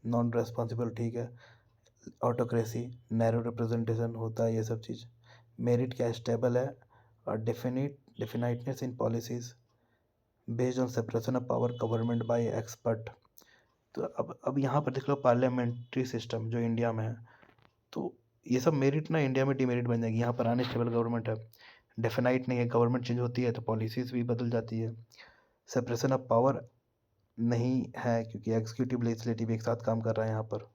नॉन रेस्पॉन्सिबल, ठीक है, ऑटोक्रेसी, नैरो रिप्रेजेंटेशन होता है, ये सब चीज़। मेरिट क्या, स्टेबल है और definiteness in policies based on separation of power government by expert. तो अब यहाँ पर देख लो पार्लियामेंट्री सिस्टम जो इंडिया में है, तो ये सब मेरिट ना इंडिया में डिमेरिट बन जाएगी। यहाँ पर अनस्टेबल गवर्नमेंट है, डेफिनाइट नहीं है, गवर्नमेंट चेंज होती है तो पॉलिसीज़ भी बदल जाती है, सेपरेशन ऑफ पावर नहीं है क्योंकि एग्जीक्यूटिव लेजिस्लेटिव एक साथ काम कर रहा है यहाँ पर,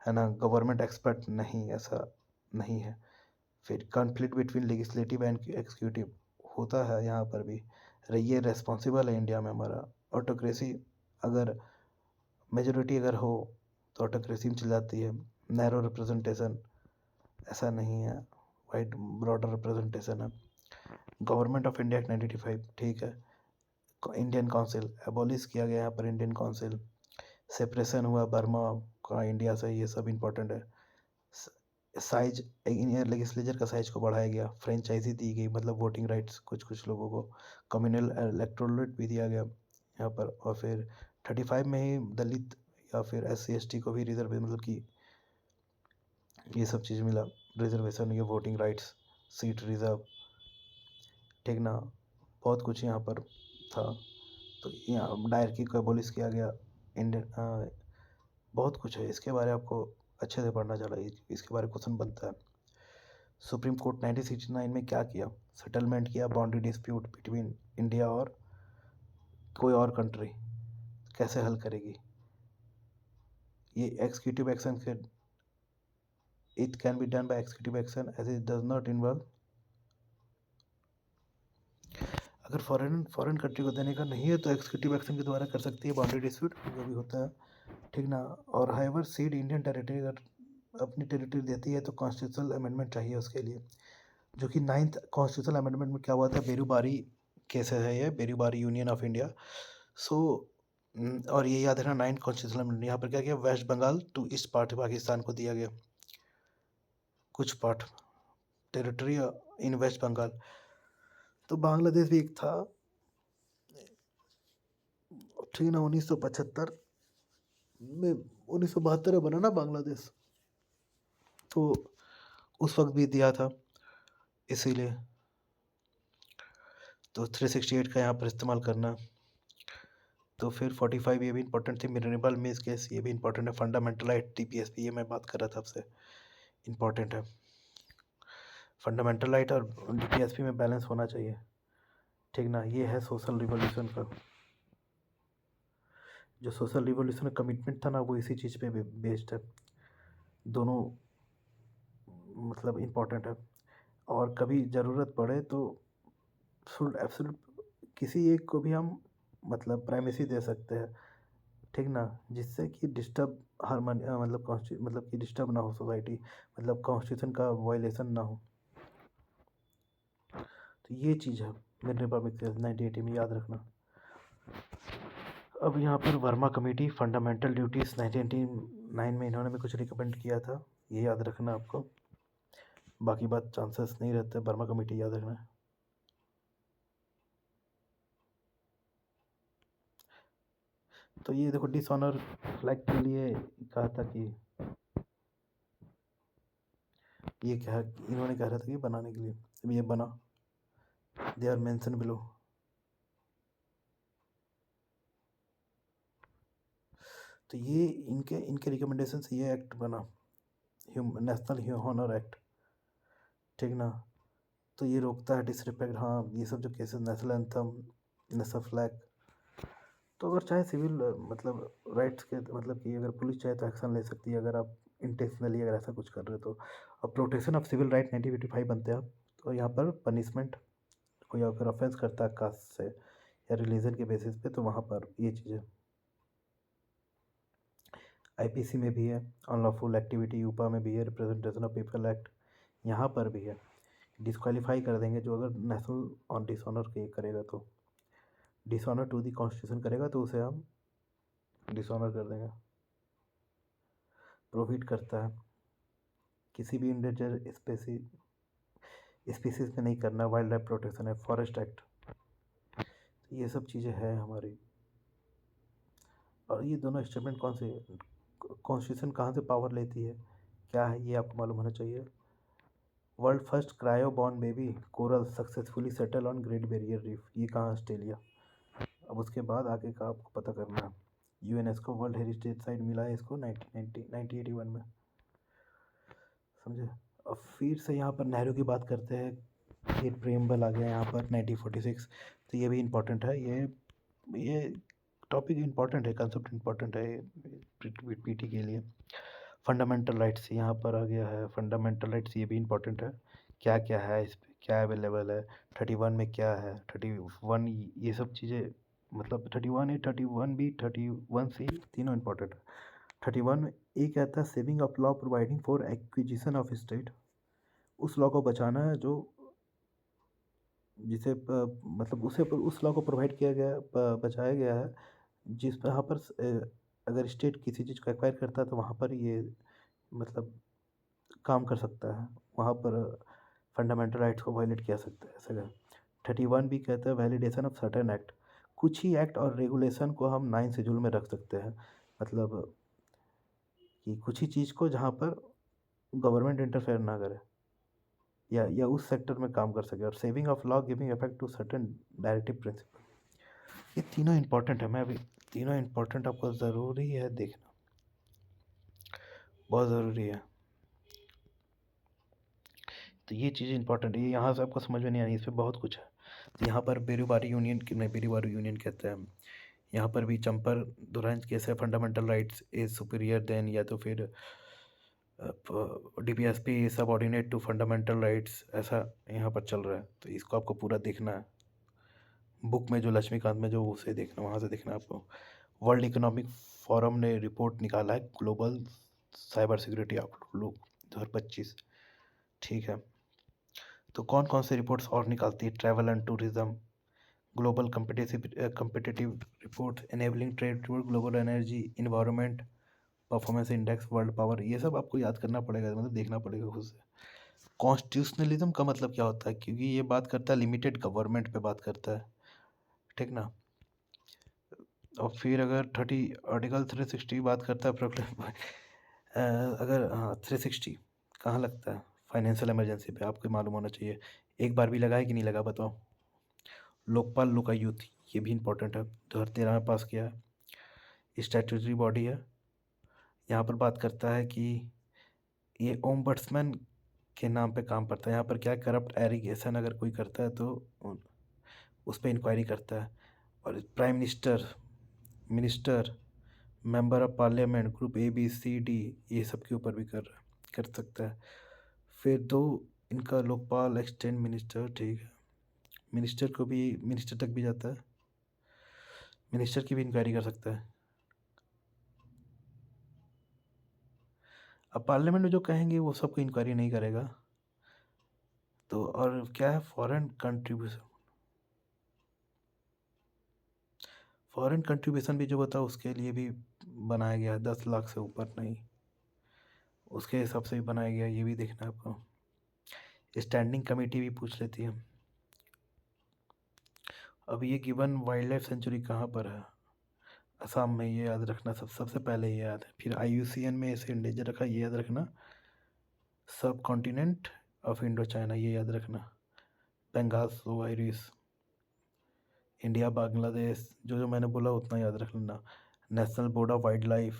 है ना, गवर्नमेंट एक्सपर्ट नहीं, ऐसा नहीं है। फिर conflict between legislative and executive होता है यहाँ पर भी, ये रेस्पॉन्सिबल है इंडिया में हमारा। ऑटोक्रेसी, अगर मेजोरिटी अगर हो तो ऑटोक्रेसी में चल जाती है। नैरो रिप्रेजेंटेशन, ऐसा नहीं है, वाइड ब्रॉडर रिप्रेजेंटेशन है। गवर्नमेंट ऑफ इंडिया एक्ट 1985, ठीक है। इंडियन काउंसिल एबॉलिश किया गया यहाँ पर, इंडियन काउंसिल। सेपरेशन हुआ बर्मा का इंडिया से, ये सब इम्पोर्टेंट है। साइज, इंडियन लेजिस्लेचर का साइज को बढ़ाया गया, फ्रेंचाइजी दी गई, मतलब वोटिंग राइट्स कुछ कुछ लोगों को, कम्युनल इलेक्टोरेट भी दिया गया यहाँ पर। और फिर 35 में ही दलित या फिर SC ST को भी रिजर्व, मतलब कि ये सब चीज़ मिला, रिजर्वेशन, ये वोटिंग राइट्स, सीट रिजर्व, ठीक ना, बहुत कुछ यहाँ पर था। तो यहाँ डायरकी को एबॉलिश किया गया, इंडियन, बहुत कुछ है इसके बारे में, आपको अच्छे से पढ़ना चाहिए, इसके बारे में क्वेश्चन बनता है। सुप्रीम कोर्ट 1969 में क्या किया, सेटलमेंट किया बाउंड्री डिस्प्यूट बिटवीन इंडिया और कोई और कंट्री, कैसे हल करेगी ये एग्जीक्यूटिव एक्शन के, it can be done by executive action as it does not involve, अगर फॉरेन कंट्री को देने का नहीं है तो एग्जीक्यूटिव एक्शन के द्वारा कर सकती है बाउंड्री डिस्प्यूट, जो भी होता है, ठीक ना। और हाइवर सीड इंडियन टेरिटरी, अगर अपनी टेरिटरी देती है तो कॉन्स्टिट्यूशनल अमेंडमेंट चाहिए उसके लिए, जो कि 9th कॉन्स्टिट्यूशनल अमेंडमेंट में क्या हुआ था, बेरूबारी केस है ये, बेरूबारी यूनियन ऑफ इंडिया। सो और ये याद रखना, 9th कॉन्स्टिट्यूशनल अमेंडमेंट, यहाँ पर क्या किया, West Bengal to east part Pakistan को दिया गया, कुछ part territory in West Bengal. तो बांग्लादेश भी एक था, ठीक ना, 1975 में, 1972 में बना ना बांग्लादेश, तो उस वक्त भी दिया था, इसीलिए तो 368 का यहाँ पर इस्तेमाल करना। तो फिर 45 ये भी इंपॉर्टेंट थी, मिनरेबल मिस केस, ये भी इंपॉर्टेंट है। फंडामेंटल राइट TPSP, ये मैं बात कर रहा था आपसे, इंपॉर्टेंट है। फंडामेंटल राइट और DPSP में बैलेंस होना चाहिए, ठीक ना। ये है सोशल रिवॉल्यूशन का, जो सोशल रिवॉल्यूशन का कमिटमेंट था ना, वो इसी चीज़ पे बेस्ड है, दोनों मतलब इम्पोर्टेंट है। और कभी ज़रूरत पड़े तो एब्सोल्यूट किसी एक को भी हम मतलब प्राइमेसी दे सकते हैं, ठीक ना, जिससे कि डिस्टर्ब मतलब कि डिस्टर्ब ना हो सोसाइटी, मतलब कॉन्स्टिट्यूशन का वायलेशन ना हो। तो ये चीज़ है मेरे रिपब्लिक 1980 में, याद रखना। अब यहाँ पर वर्मा कमेटी फंडामेंटल ड्यूटीज़ 1989 में इन्होंने भी कुछ रिकमेंड किया था, ये याद रखना आपको, बाकी बात चांसेस नहीं रहते, वर्मा कमेटी याद रखना। तो ये देखो, डिसऑनर फ्लैग के लिए कहा था कि ये क्या इन्होंने कह रहा था कि बनाने के लिए, अब ये बना, दे आर मेंशन बिलो। तो ये इनके इनके रिकमेंडेशन से ये एक्ट बना, नेशनल हॉनर एक्ट, ठीक ना। तो ये रोकता है डिसरिस्पेक्ट, हाँ, ये सब जो cases, national anthem, national flag. तो अगर चाहे सिविल मतलब राइट्स के मतलब कि अगर पुलिस चाहे तो एक्शन ले सकती है, अगर आप इंटेंशनली अगर ऐसा कुछ कर रहे हो तो। अब प्रोटेक्शन ऑफ सिविल राइट 1955 बनते हैं आप। तो यहाँ पर पनिशमेंट, कोई अगर ऑफेंस करता है कास्ट से या रिलीजन के बेसिस पे, तो वहाँ पर ये चीज़ें आईपीसी में भी है, अनलॉफुल एक्टिविटी यूपा में भी है, रिप्रेजेंटेशन ऑफ पीपल एक्ट यहाँ पर भी है। डिस्क्वालीफाई कर देंगे जो अगर नेशनल ऑन डिसऑनर के करेगा, तो डिसऑनर टू दी कॉन्स्टिट्यूशन करेगा तो उसे हम डिसऑनर कर देंगे। प्रोहिबिट करता है किसी भी इंडेंजर स्पीसीज में नहीं करना, वाइल्ड लाइफ प्रोटेक्शन है, फॉरेस्ट एक्ट। तो ये सब चीज़ें हैं हमारी। और ये दोनों इंस्ट्रूमेंट कौन से, कॉन्स्टिट्यूशन कहाँ से पावर लेती है, क्या है, ये आपको मालूम होना चाहिए। World first cryo born baby coral successfully settle on great barrier reef, ये कहाँ, ऑस्ट्रेलिया। अब उसके बाद आगे का आपको पता करना है। यूनेस्को वर्ल्ड हेरिटेज साइट मिला है इसको 1981 में, समझे। और फिर से यहाँ पर नेहरू की बात करते हैं, फिर प्रेमबल आ गया यहाँ पर 1946। तो ये भी इम्पोर्टेंट है, ये टॉपिक इम्पोर्टेंट है, कंसेप्ट इम्पोर्टेंट है पीटी के लिए। फंडामेंटल राइट्स यहाँ पर आ गया है, फंडामेंटल राइट्स ये भी इम्पोर्टेंट है, क्या क्या है इस पर, क्या अवेलेबल है, 31 में क्या है, 31, ये सब चीज़ें मतलब 31A, 31B, 31C तीनों इम्पोर्टेंट है। 31 में ये कहता है saving of law providing for acquisition of state, उस लॉ को बचाना है जो जिसे मतलब उसे उस लॉ को प्रोवाइड किया गया, बचाया गया है जिस पर यहाँ पर अगर स्टेट किसी चीज़ को एक्वायर करता है तो वहाँ पर ये मतलब काम कर सकता है, वहाँ पर फंडामेंटल राइट्स को वायलेट किया सकता है ऐसा। 31 भी कहता है वैलिडेशन ऑफ सर्टेन एक्ट, कुछ ही एक्ट और रेगुलेशन को हम 9 शेड्यूल में रख सकते हैं, मतलब कि कुछ ही चीज़ को जहाँ पर गवर्नमेंट इंटरफेयर ना करे या उस सेक्टर में काम कर सके, और saving of law giving effect to certain directive principle, ये तीनों इंपॉर्टेंट है। मैं अभी तीनों इंपॉर्टेंट आपको ज़रूरी है देखना, बहुत ज़रूरी है। तो ये चीज़ इंपॉर्टेंट है, ये यहाँ से आपको समझ में नहीं आनी, इस पर बहुत कुछ है। तो यहाँ पर बेरुबारी यूनियन नहीं, बेरुबारी यूनियन कहते हैं, यहाँ पर भी चंपर दुरांज केस है, fundamental rights is superior then, या तो फिर DPSP subordinate to fundamental rights, ऐसा यहाँ पर चल रहा है। तो इसको आपको पूरा देखना है, बुक में जो लक्ष्मीकांत में जो उसे देखना, वहाँ से देखना आपको। वर्ल्ड इकोनॉमिक फोरम ने रिपोर्ट निकाला है ग्लोबल साइबर सिक्योरिटी आउटलुक 2025, ठीक है। तो कौन कौन से रिपोर्ट्स और निकालती है, travel and tourism, global competitive report, enabling trade report, global energy environment performance index, world power, ये सब आपको याद करना पड़ेगा, मतलब देखना पड़ेगा खुद से। कॉन्स्टिट्यूशनलिज्म का मतलब क्या होता है, क्योंकि ये बात करता है लिमिटेड गवर्नमेंट पे बात करता है, ठीक ना। और फिर अगर 360 की बात करता है अगर हाँ 360 कहाँ लगता है, फाइनेंशियल इमरजेंसी पे, आपको मालूम होना चाहिए। एक बार भी लगा है कि नहीं लगा बताओ। लोकपाल लोकायुक्त, ये भी इंपॉर्टेंट है, 2013 में पास किया है, स्टैट्यूटरी बॉडी है। यहाँ पर बात करता है कि ये ओम्बड्समैन के नाम पे काम करता है। यहाँ पर क्या है, करप्ट एलिगेशन अगर कोई करता है तो उस पर इंक्वायरी करता है। और prime minister, member of parliament, group ABCD, ये सब के ऊपर भी कर सकता है। फिर दो इनका लोकपाल एक्सटेंड मिनिस्टर, ठीक है, मिनिस्टर तक भी जाता है, मिनिस्टर की भी इंक्वायरी कर सकता है। अब पार्लियामेंट में जो कहेंगे वो सबको इंक्वायरी नहीं करेगा। तो और क्या है, फॉरेन कंट्रीब्यूशन भी जो बताओ उसके लिए भी बनाया गया है, 10 लाख से ऊपर नहीं, उसके हिसाब से भी बनाया गया, ये भी देखना है आपको। स्टैंडिंग कमेटी भी पूछ लेती है। अब ये गिवन वाइल्ड लाइफ सेंचुरी कहाँ पर है, असम में, ये याद रखना, सबसे पहले ये याद है। फिर IUCN में इसे इंडेंजर रखा, ये याद रखना। सब कॉन्टिनेंट ऑफ इंडो चाइना, ये याद रखना। बेंगाल वायरिस, इंडिया बांग्लादेश, जो जो मैंने बोला उतना याद रख लेना। National board of wild life,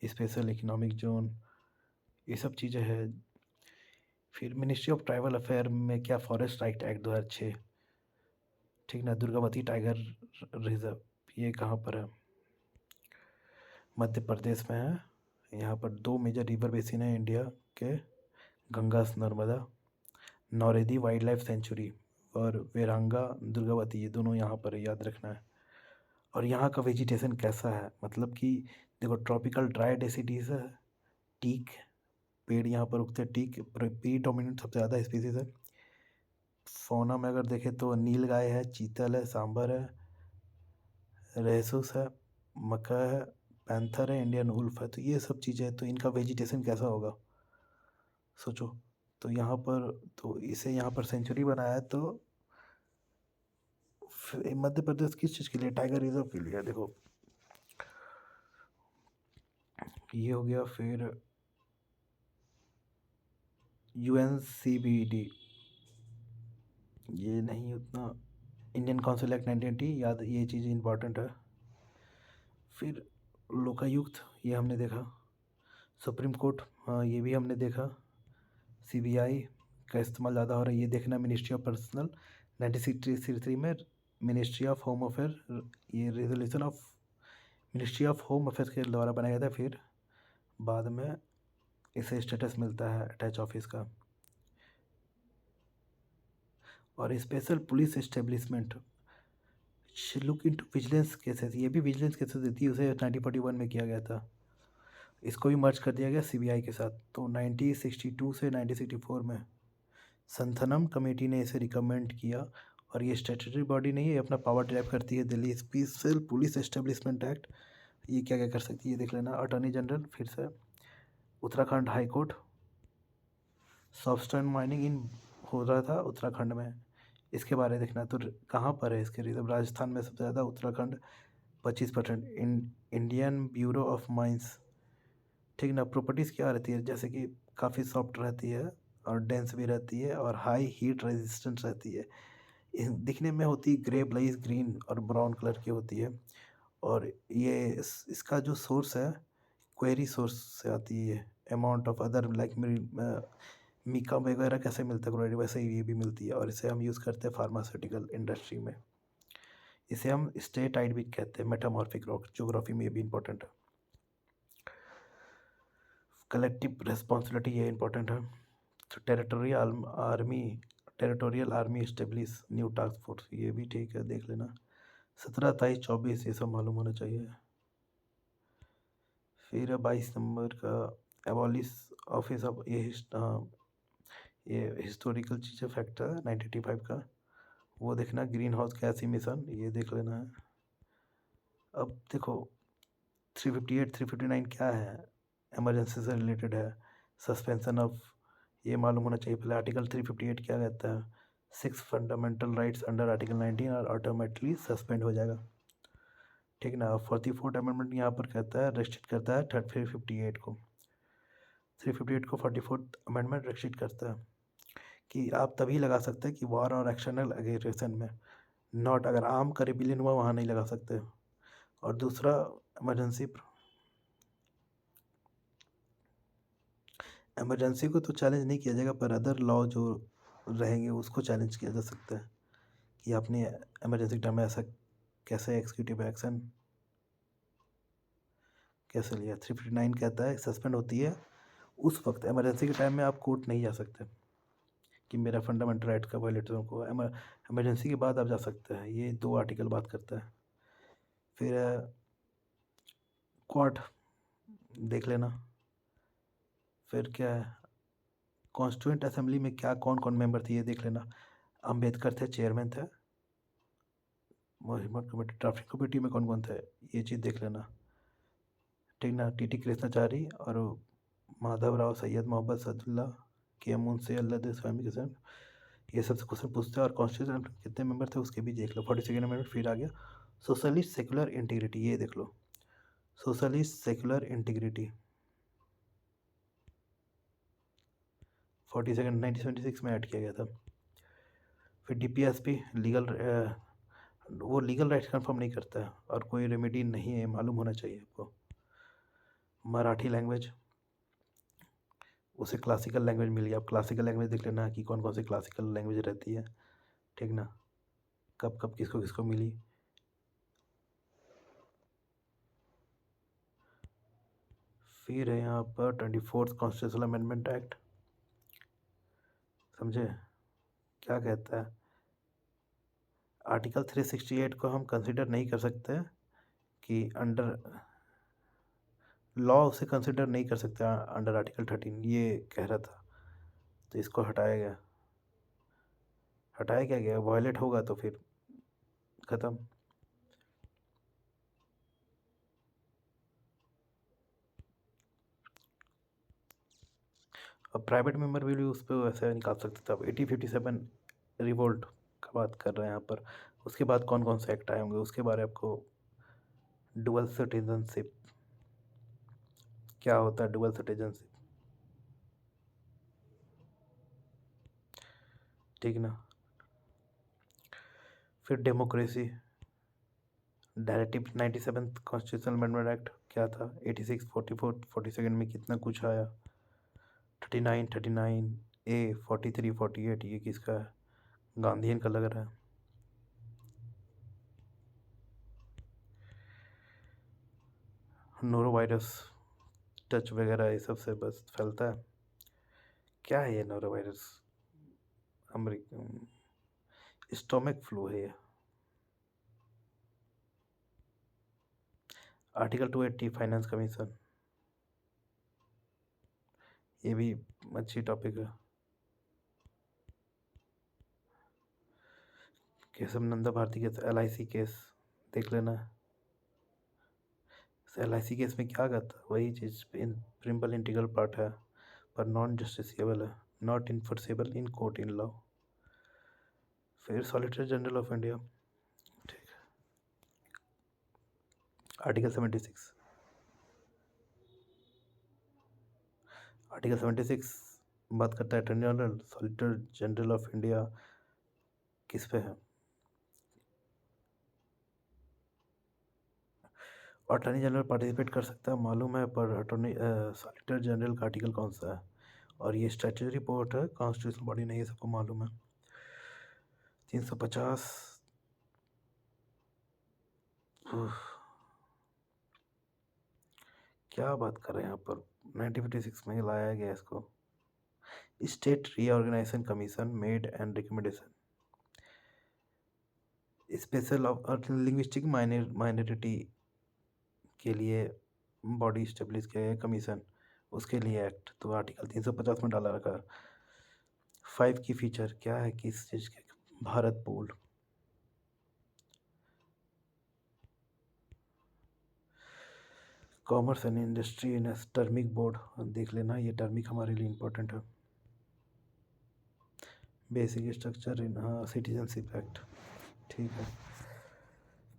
special economic zone, ये सब चीज़ें हैं। फिर मिनिस्ट्री ऑफ ट्राइबल अफेयर में क्या, फॉरेस्ट राइट एक्ट 2006, ठीक ना। दुर्गावती टाइगर रिजर्व, ये कहाँ पर है? मध्य प्रदेश में है। यहाँ पर 2 मेजर रिवर बेसिन है इंडिया के, Ganga Narmada. Nauradehi wildlife sanctuary और वेरांगा दुर्गावती, ये दोनों यहाँ पर है, याद रखना है। और यहाँ का वेजिटेशन कैसा है, मतलब कि देखो ट्रॉपिकल ड्राई डेसिडीज है, टीक पेड़ यहाँ पर उगते हैं, टीक प्रीडोमिनेंट सबसे ज़्यादा स्पीसीज है। फौना में अगर देखें तो नील गाय है, चीतल है, सांबर है, रेसूस है, मक्का है, पैंथर है, इंडियन उल्फ है। तो ये सब चीज़ें हैं, तो इनका वेजिटेशन कैसा होगा सोचो। तो यहाँ पर, तो इसे यहाँ पर सेंचुरी बनाया है, तो मध्य प्रदेश किस चीज़ के लिए? टाइगर रिजर्व के लिए। देखो ये हो गया। फिर UNCBD, ये नहीं उतना। इंडियन काउंसिल एक्ट 1980, याद, ये चीज़ इंपॉर्टेंट है। फिर लोकायुक्त, ये हमने देखा। सुप्रीम कोर्ट, हाँ ये भी हमने देखा। CBI का इस्तेमाल ज़्यादा हो रहा है, ये देखना। मिनिस्ट्री ऑफ पर्सनल 1963 में मिनिस्ट्री ऑफ होम अफेयर, ये resolution of ministry of home affairs के द्वारा बनाया गया था। फिर बाद में इसे स्टेटस मिलता है अटैच ऑफिस का। और special police establishment look into vigilance cases, ये भी विजिलेंस केसेस देती है, उसे 1941 में किया गया था। इसको भी मर्ज कर दिया गया CBI के साथ। तो 1962 से 1964 में संथनम कमेटी ने इसे रिकमेंड किया। और ये स्टैट्यूटरी बॉडी नहीं है, ये अपना पावर ड्राइव करती है। Delhi special police establishment act, ये क्या क्या कर सकती है ये देख लेना। अटॉर्नी जनरल, फिर से Uttarakhand high court, software mining इन हो रहा था उत्तराखंड में, इसके बारे में देखना। तो कहाँ पर है इसके रिजर्व? राजस्थान में सबसे ज़्यादा, Uttarakhand 25%। Indian bureau of mines, ठीक ना। प्रॉपर्टीज़ क्या रहती है, जैसे कि काफ़ी सॉफ्ट रहती है और डेंस भी रहती है और हाई हीट रेजिस्टेंट रहती है। दिखने में होती है ग्रे, ब्लैक, ग्रीन और ब्राउन कलर की होती है। और ये इसका जो सोर्स है, क्वेरी सोर्स से आती है। Amount of other like mica वगैरह कैसे मिलता है क्लोराइड, वैसे ही ये भी मिलती है। और इसे हम यूज़ करते हैं फार्मास्यूटिकल इंडस्ट्री में। इसे हम स्टेटाइड भी कहते हैं। मेटामॉर्फिक रॉक, ज्योग्राफी में ये भी इंपॉर्टेंट है। कलेक्टिव रिस्पॉन्सिबिलिटी, ये इंपॉर्टेंट है। तो territorial army establish new task force, ये भी ठीक है, देख लेना। 17, 23, 24, ये सब मालूम होना चाहिए। फिर 22 नंबर का एबॉलिश ऑफिस ऑफ, ये हिस्टोरिकल चीज़ें, फैक्ट है 1985 का, वो देखना। ग्रीन हाउस गैस इमिशन, ये देख लेना है। अब देखो 358, 359 क्या है? इमरजेंसी से रिलेटेड है। सस्पेंशन ऑफ, ये मालूम होना चाहिए पहले। आर्टिकल 358 क्या कहता है? 6 फंडामेंटल राइट्स अंडर आर्टिकल 19 और ऑटोमेटिकली सस्पेंड हो जाएगा, ठीक ना। 44th अमेंडमेंट यहाँ पर कहता है, रेस्ट्रिक्ट करता है 358 को। 358 को 44th अमेंडमेंट रेस्ट्रिक्ट करता है कि आप तभी लगा सकते हैं कि वॉर और एक्सटर्नल एग्रेशन में, नॉट अगर आर्म का रिबिलियन हुआ वहाँ नहीं लगा सकते। और दूसरा, इमरजेंसी को तो चैलेंज नहीं किया जाएगा, पर अदर लॉ जो रहेंगे उसको चैलेंज किया जा सकता है कि आपने इमरजेंसी टाइम में ऐसा कैसे एग्जीक्यूटिव एक्शन कैसे लिया। 359 कहता है सस्पेंड होती है उस वक्त, इमरजेंसी के टाइम में आप कोर्ट नहीं जा सकते कि मेरा फंडामेंटल राइट का वायलेटर को। इमरजेंसी के बाद आप जा सकते हैं, ये 2 आर्टिकल बात करता है। फिर क्वाड देख लेना। फिर क्या है, कॉन्स्टिट्यूएंट असेंबली में क्या कौन कौन मेंबर थे ये देख लेना। अंबेडकर थे, चेयरमैन थे। मोहिम्मद कमेटी, ड्राफ्टिंग कमेटी में कौन कौन थे ये चीज़ देख लेना, ठीक ना। TT कृष्णाचारी और माधव राव, सैयद मोहम्मद सदुल्ला, KM मुंशी, अल्लाह स्वामी किसान, ये सबसे क्वेश्चन पूछते हैं। और कॉन्स्टिट्यूशन कितने मेंबर थे उसके भी देख लो। 42nd amendment. फिर आ गया सोशलिस्ट सेकुलर इंटीग्रिटी, ये देख लो। सोशलिस्ट सेकुलर इंटीग्रिटी, 42 1976 में ऐड किया गया था। फिर डीपीएसपी लीगल वो लीगल राइट्स कंफर्म नहीं करता है और कोई रेमेडी नहीं है, मालूम होना चाहिए आपको। मराठी लैंग्वेज, उसे क्लासिकल लैंग्वेज मिल गया। आप क्लासिकल लैंग्वेज देख लेना कि कौन कौन सी क्लासिकल लैंग्वेज रहती है, ठीक ना, कब कब किसको किसको मिली। फिर है यहाँ पर 24th कॉन्स्टिट्यूशनल अमेंडमेंट एक्ट, समझे क्या कहता है। आर्टिकल 368 को हम कंसिडर नहीं कर सकते कि अंडर लॉ, उसे कंसिडर नहीं कर सकते अंडर आर्टिकल 13, ये कह रहा था। तो इसको हटाया गया। हटाया क्या गया, वायलेट होगा तो फिर ख़त्म। अब प्राइवेट मेंबर भी उस पर वैसे निकाल सकते थे। अब 1857 रिवोल्ट का बात कर रहे हैं यहाँ पर। उसके बाद कौन कौन से एक्ट आए होंगे उसके बारे में आपको। डुअल सिटीजनशिप, क्या होता है डुअल सिटीजनशिप, ठीक ना। फिर democracy, directive 97th constitutional amendment act क्या था। 86, 44, 42 में कितना कुछ आया। 39, 39A, 43, 48 ये किसका है, गांधीयन का लग रहा है। नोरो वायरस, टच वगैरह ये सब से बस फैलता है। क्या है ये noro virus, American stomach flu है ये। आर्टिकल 280 फाइनेंस कमीशन, ये भी अच्छी टॉपिक है। Keshav Nanda Bharati case, LIC case देख लेना। LIC केस में क्या करता, वही चीज़ प्रिंपल इंटीग्रल पार्ट है पर नॉन जस्टिसिएबल है, not enforceable in court in law. फिर सॉलिसिटर जनरल ऑफ इंडिया, ठीक है। आर्टिकल 76, आर्टिकल 76 बात करता है attorney general. Solicitor general of India किस पे है, अटॉर्नी जनरल पार्टिसिपेट कर सकता है मालूम है, पर अटॉर्नी सॉलिसिटर जनरल का आर्टिकल कौन सा है। और ये स्टैट्यूटरी रिपोर्ट है, कॉन्स्टिट्यूशनल बॉडी नहीं है, सबको मालूम है। 350, क्या बात कर रहे हैं यहाँ पर। 1956 में लाया गया इसको। State reorganisation commission made and recommendation special of linguistic minority के लिए बॉडी स्टेब्लिश किया गया कमीशन, उसके लिए एक्ट। तो आर्टिकल 350 में डाला रखा। 5 की फीचर क्या है, किस चीज़ के, Bharat pool. Commerce and industry in turmeric board देख लेना, ये टर्मिक हमारे लिए इम्पोर्टेंट है। Basic structure in citizenship act, ठीक है।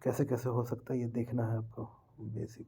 कैसे कैसे हो सकता है ये देखना है आपको, बेसिक